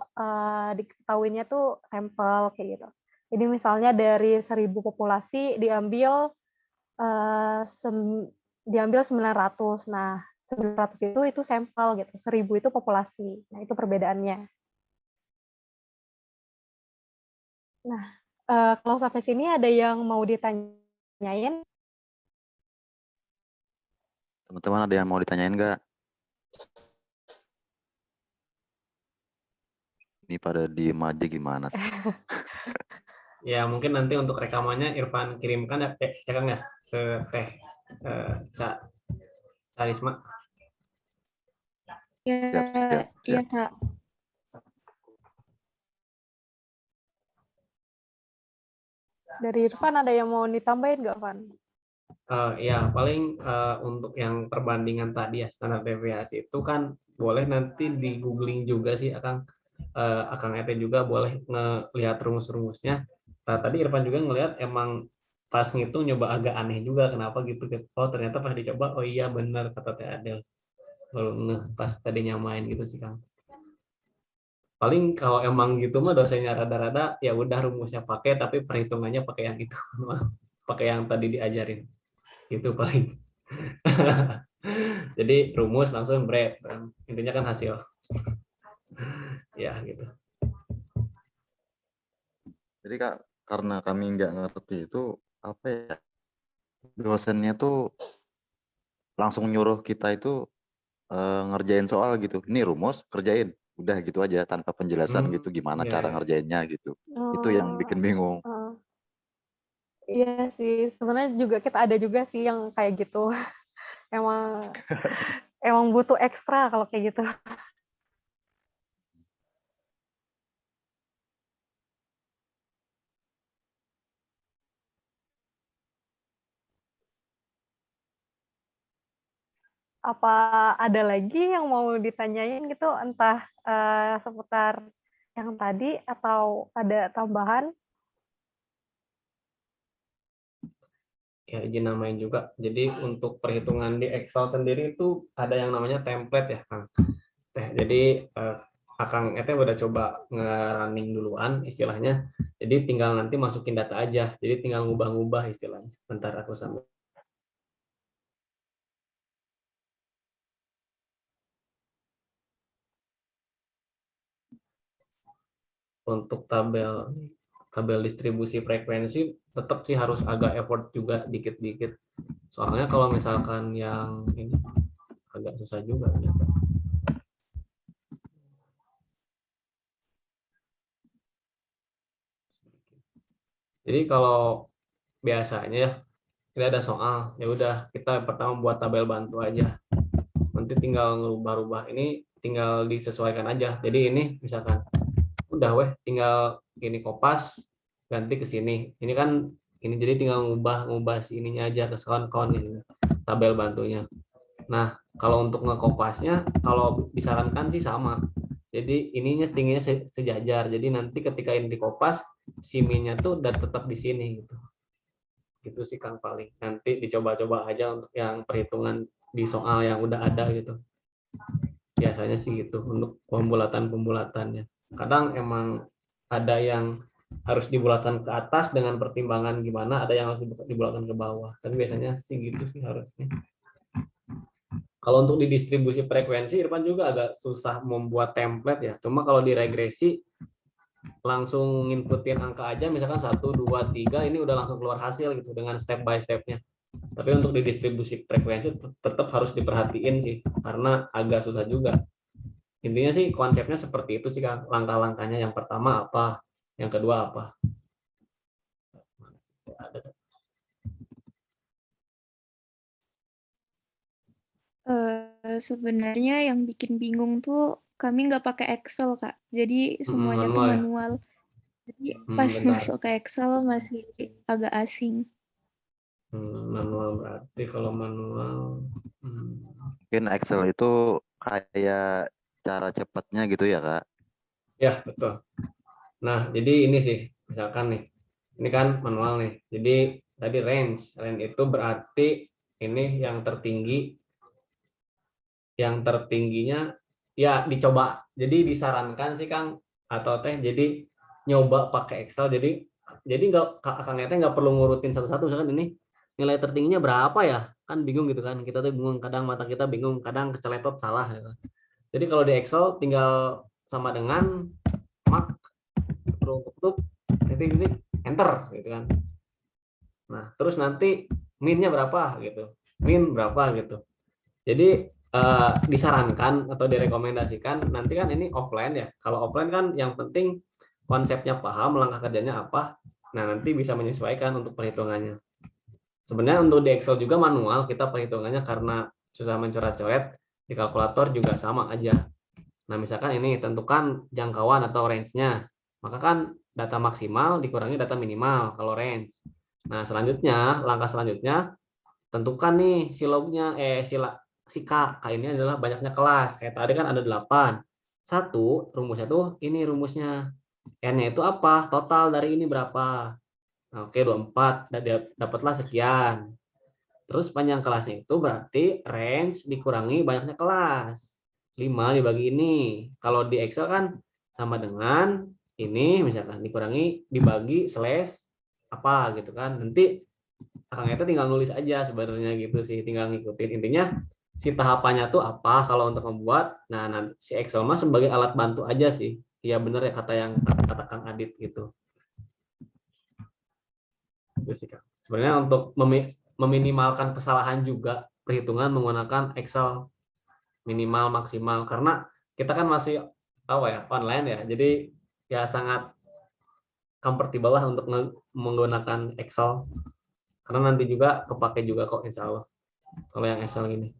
diketahuinya tuh sampel kayak gitu. Jadi misalnya dari 1000 populasi diambil 900. Nah, 900 itu sampel gitu. 1000 itu populasi. Nah, itu perbedaannya. Nah, kalau sampai sini ada yang mau ditanyain? Teman-teman ada yang mau ditanyain nggak? Ini pada diem aja gimana sih? Ya mungkin nanti untuk rekamannya Irfan kirimkan ya, ya Kang ya ke Teh Karisma. Siap, siap, Iya, siap. Kak. Dari Irfan ada yang mau ditambahin nggak, Van? Ya paling untuk yang perbandingan tadi ya standar deviasi itu kan boleh nanti di googling juga sih Akang Ete juga boleh ngelihat rumus-rumusnya. Nah, tadi Irfan juga ngelihat emang pas ngitung nyoba agak aneh juga kenapa gitu. Oh ternyata pas dicoba oh iya benar kata Teh Adel. Baru ngeh pas tadinya main gitu sih Kang. Paling kalau emang gitu mah dosennya rada-rada ya udah rumusnya pakai tapi perhitungannya pakai yang itu. Pakai yang tadi diajarin. Itu paling. Jadi rumus langsung bread. Intinya kan hasil. Ya gitu. Jadi Kak, karena kami nggak ngerti itu apa ya? Dosennya tuh langsung nyuruh kita itu ngerjain soal gitu. Ini rumus, kerjain. Udah gitu aja tanpa penjelasan gitu gimana Ya, cara ya. ngerjainnya gitu. Itu yang bikin Oh, bingung. iya sih. Sebenarnya juga kita ada juga sih yang kayak gitu. Emang emang butuh ekstra kalau kayak gitu. Apa ada lagi yang mau ditanyain gitu, entah seputar yang tadi atau ada tambahan? Ya izin namain juga. Jadi untuk perhitungan di Excel sendiri itu ada yang namanya template ya, Kang. Jadi Akang Ete udah coba nge-running duluan istilahnya. Jadi tinggal nanti masukin data aja. Jadi tinggal ngubah-ngubah istilahnya. Bentar aku sambil. Untuk tabel distribusi frekuensi tetap sih harus agak effort juga dikit-dikit. Soalnya kalau misalkan yang ini agak susah juga ternyata. Jadi kalau biasanya ya ini ada soal, ya udah kita pertama buat tabel bantu aja. Nanti tinggal ngerubah-rubah ini tinggal disesuaikan aja. Jadi ini misalkan udah tinggal ini kopas ganti ke sini. Ini kan ini jadi tinggal ngubah si ininya aja ke kawan-kawan ini tabel bantunya. Nah, kalau untuk ngekopasnya kalau disarankan sih sama. Jadi ininya tingginya sejajar. Jadi nanti ketika ini dikopas, si minnya tuh udah tetap di sini gitu. Gitu sih Kang paling. Nanti dicoba-coba aja untuk yang perhitungan di soal yang udah ada gitu. Biasanya sih gitu untuk pembulatannya. Kadang emang ada yang harus dibulatkan ke atas dengan pertimbangan gimana, ada yang harus dibulatkan ke bawah. Tapi biasanya sih gitu sih harusnya. Kalau untuk di distribusi frekuensi, Irfan juga agak susah membuat template ya. Cuma kalau di regresi langsung nginputin angka aja, misalkan 1, 2, 3, ini udah langsung keluar hasil gitu dengan step by stepnya. Tapi untuk di distribusi frekuensi tetap harus diperhatiin sih, karena agak susah juga. Intinya sih konsepnya seperti itu sih Kang. Langkah-langkahnya yang pertama apa, yang kedua apa. Sebenarnya yang bikin bingung tuh kami nggak pakai Excel, Kak. Jadi semuanya tuh Manual ya. manual. Jadi pas Bentar. masuk ke Excel masih agak asing. Manual berarti kalau manual. Mungkin Excel itu kayak cara cepatnya gitu ya, Kak? Ya, betul. Nah, jadi ini sih, misalkan nih, ini kan manual nih. Jadi tadi range itu berarti ini yang tertingginya ya dicoba. Jadi disarankan sih Kang atau Teh, jadi nyoba pakai Excel. Jadi Kang Teh nggak perlu ngurutin satu-satu. Misalkan ini nilai tertingginya berapa ya? Kan bingung gitu kan. Kita tuh bingung, kadang mata kita bingung, kadang keceletot salah. Gitu. Jadi kalau di Excel tinggal sama dengan mak tutup titik enter gitu kan. Nah, terus nanti minnya berapa gitu. Min berapa gitu. Jadi disarankan atau direkomendasikan nanti kan ini offline ya. Kalau offline kan yang penting konsepnya paham, langkah kerjanya apa. Nah, nanti bisa menyesuaikan untuk perhitungannya. Sebenarnya untuk di Excel juga manual kita perhitungannya karena susah mencoret-coret, di kalkulator juga sama aja. Nah, misalkan ini tentukan jangkauan atau range-nya. Maka kan data maksimal dikurangi data minimal kalau range. Nah, selanjutnya, langkah selanjutnya tentukan nih si lognya si K ini adalah banyaknya kelas. Kayak tadi kan ada 8. Satu, rumusnya tuh ini rumusnya. N-nya itu apa? Total dari ini berapa? Nah, oke, 24. Dapatlah sekian. Terus panjang kelasnya itu berarti range dikurangi banyaknya kelas. 5 dibagi ini. Kalau di Excel kan sama dengan ini misalkan dikurangi dibagi slash apa gitu kan. Nanti Kang Eta tinggal nulis aja sebenarnya gitu sih, tinggal ngikutin. Intinya si tahapannya tuh apa kalau untuk membuat. Nah, nanti si Excel mah sebagai alat bantu aja sih. Iya bener ya kata Kang Adit gitu. Itu sih Kang. Sebenarnya untuk meminimalkan kesalahan juga perhitungan menggunakan Excel minimal maksimal karena kita kan masih online ya. Jadi ya sangat comfortable lah untuk menggunakan Excel. Karena nanti juga kepake juga kok insya Allah. Kalau yang Excel gini.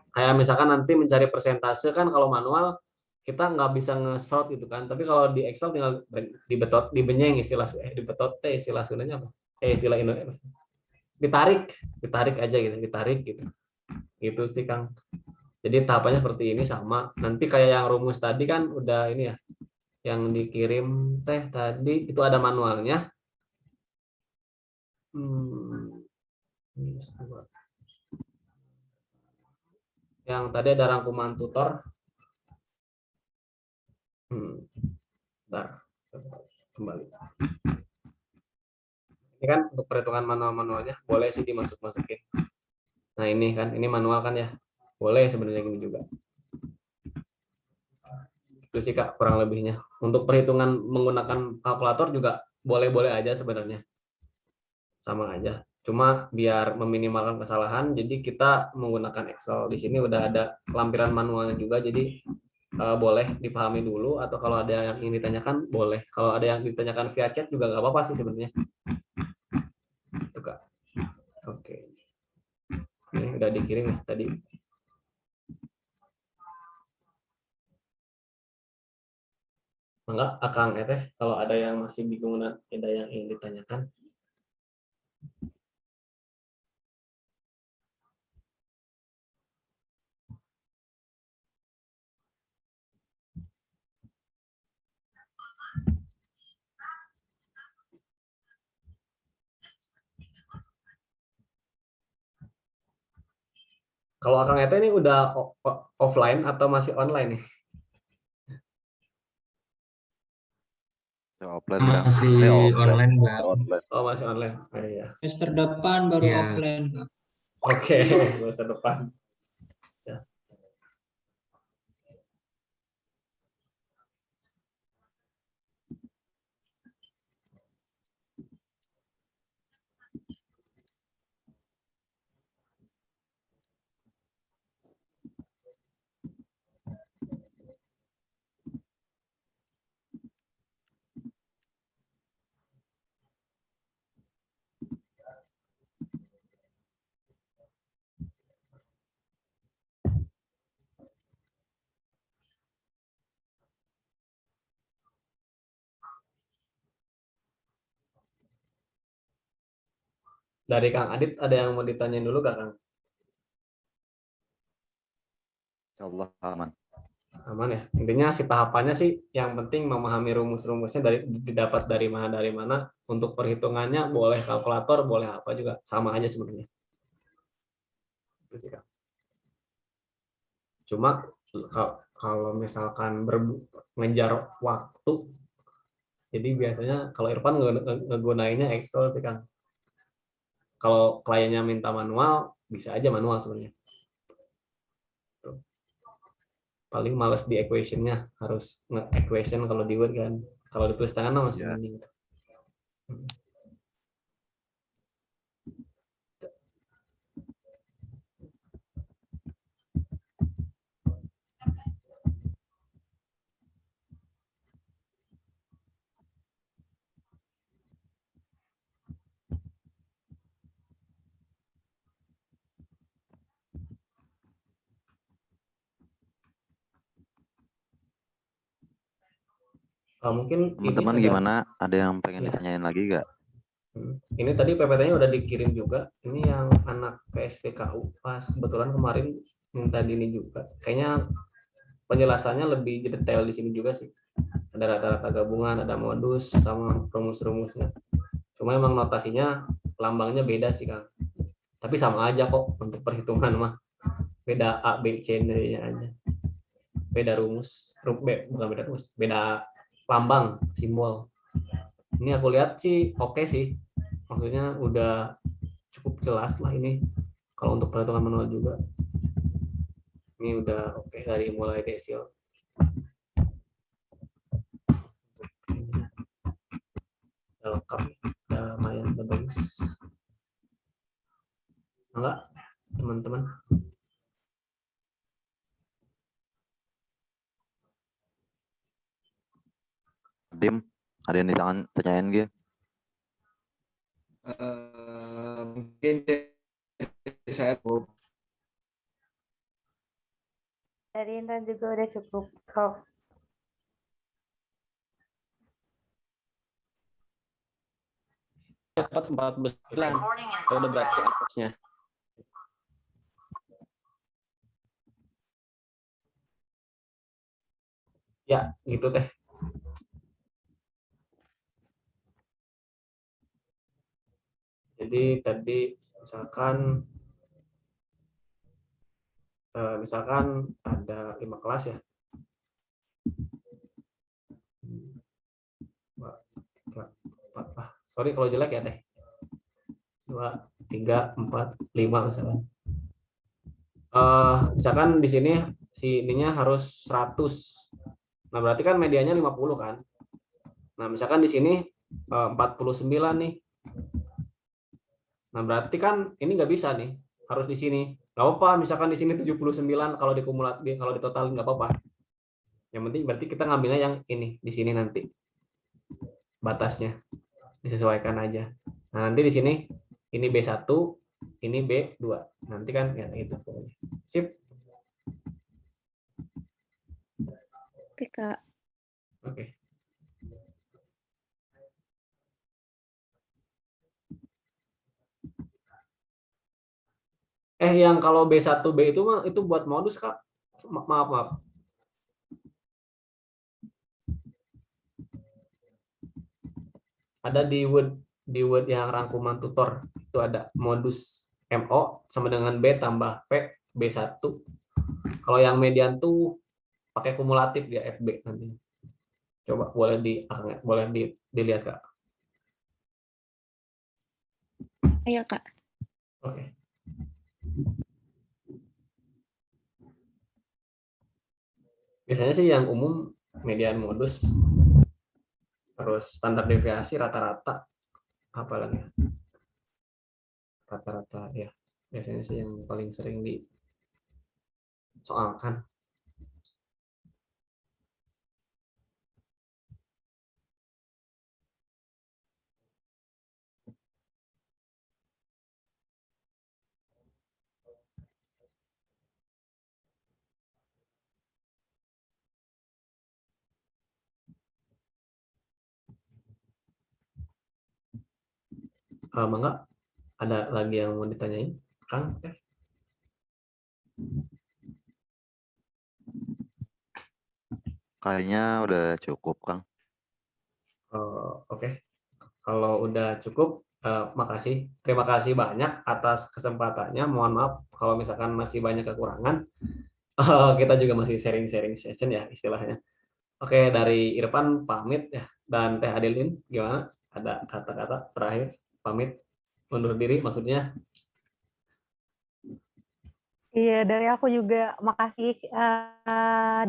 Kayak misalkan nanti mencari persentase kan kalau manual kita nggak bisa nge-sort gitu kan. Tapi kalau di Excel tinggal dibenyeng dibetot istilah Sundanya apa? Istilah Indonesia. Ditarik aja gitu, ditarik gitu. Gitu sih Kang. Jadi tahapannya seperti ini sama. Nanti kayak yang rumus tadi kan udah ini ya. Yang dikirim Teh tadi itu ada manualnya. Yang tadi ada rangkuman tutor. Bentar, kembali. Ini kan untuk perhitungan manualnya boleh sih dimasukin. Nah ini kan, ini manual kan ya, boleh sebenarnya gini juga. Itu sih Kak kurang lebihnya. Untuk perhitungan menggunakan kalkulator juga boleh-boleh aja sebenarnya, sama aja. Cuma biar meminimalkan kesalahan, jadi kita menggunakan Excel. Di sini udah ada lampiran manualnya juga, jadi boleh dipahami dulu atau kalau ada yang ingin ditanyakan boleh. Kalau ada yang ditanyakan via chat juga nggak apa-apa sih sebenarnya. Itu Kak. Oke. Ini udah dikirim ya tadi. Mangga Akang teh kalau ada yang masih bingung dan ada yang ingin ditanyakan. Kalau Akang Ete ini udah offline atau masih online nih? Offline Kang. Masih Offline. online, Bang. Offline. Oh, masih online. Iya. Semester depan baru Ya. offline, Pak. Oke, semester depan. Ya. Dari Kang Adit ada yang mau ditanyain dulu gak Kang? Insyaallah aman. Aman ya. Intinya si tahapannya sih yang penting memahami rumus-rumusnya didapat dari mana untuk perhitungannya boleh kalkulator, boleh apa juga sama aja sebenarnya. Itu sih Kang. Cuma kalau misalkan ngejar waktu, jadi biasanya kalau Irfan ngegunainnya Excel sih Kang. Kalau kliennya minta manual, bisa aja manual sebenarnya. Paling males di equation-nya, harus nge-equation kalau di Word kan. Kalau ditulis tangan masih mending. Mungkin Teman-teman gimana? Ada yang pengen Ya. ditanyain lagi gak? Ini tadi PPT-nya udah dikirim juga. Ini yang anak PSPKU pas kebetulan kemarin minta dini juga. Kayaknya penjelasannya lebih detail di sini juga sih. Ada rata-rata gabungan, ada modus sama rumus-rumusnya. Cuma emang notasinya lambangnya beda sih Kang. Tapi sama aja kok untuk perhitungan mah. Beda A, B, C nya aja. Beda rumus, bukan beda rumus, beda lambang, simbol. Ini aku lihat sih oke sih. Maksudnya udah cukup jelas lah ini. Kalau untuk perhitungan manual juga. Ini udah oke dari mulai desil. Udah lengkap, udah lumayan, udah bagus. Enggak, teman-teman. Dim, ada yang ditanyain gitu? Mungkin saya Dari Intan juga udah cukup kok. Dapat 14 bulan. Udah berarti atasnya. Ya, gitu teh. Jadi tadi misalkan ada 5 kelas ya. 4, sorry kalau jelek ya teh. 2, 3, 4, 5 misalkan. Misalkan di sini si ininya harus 100. Nah, berarti kan medianya 50 kan. Nah, misalkan di sini 49 nih. Nah, berarti kan ini nggak bisa nih. Harus di sini. Nggak apa-apa, misalkan di sini 79 kalau dikumulatif, kalau ditotalin nggak apa-apa. Yang penting berarti kita ngambilnya yang ini di sini nanti. Batasnya disesuaikan aja. Nah, nanti di sini ini B1, ini B2. Nanti kan ya itu pokoknya. Sip. Oke, Kak. Oke. Yang kalau B1B itu mah itu buat modus, Kak. Maaf. Ada di Word yang rangkuman tutor itu ada modus MO sama dengan B tambah P B1. Kalau yang median tuh pakai kumulatif dia FB nanti. Coba boleh dilihat, Kak. Iya, Kak. Oke. Biasanya sih yang umum median modus, terus standar deviasi rata-rata, apa lagi? Rata-rata ya. Biasanya sih yang paling sering disoalkan. Mangga, ada lagi yang mau ditanyain, Kang? Kayaknya udah cukup, Kang. Oke. Kalau udah cukup, makasih. Terima kasih banyak atas kesempatannya. Mohon maaf kalau misalkan masih banyak kekurangan. Kita juga masih sharing-sharing session ya istilahnya. Oke, dari Irfan pamit ya. Dan Teh Adelin gimana? Ada kata-kata terakhir pamit undur diri maksudnya? Iya, dari aku juga makasih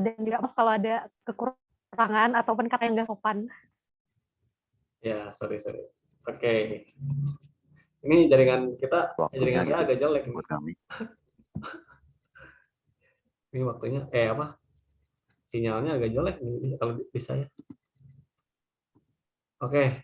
dan juga maaf kalau ada kekurangan ataupun kata yang nggak sopan. Ya, sorry. Oke. Ini jaringan Waktunya saya gitu agak jelek ini. buat kami. Ini waktunya apa? Sinyalnya agak jelek nih kalau bisa ya. Oke.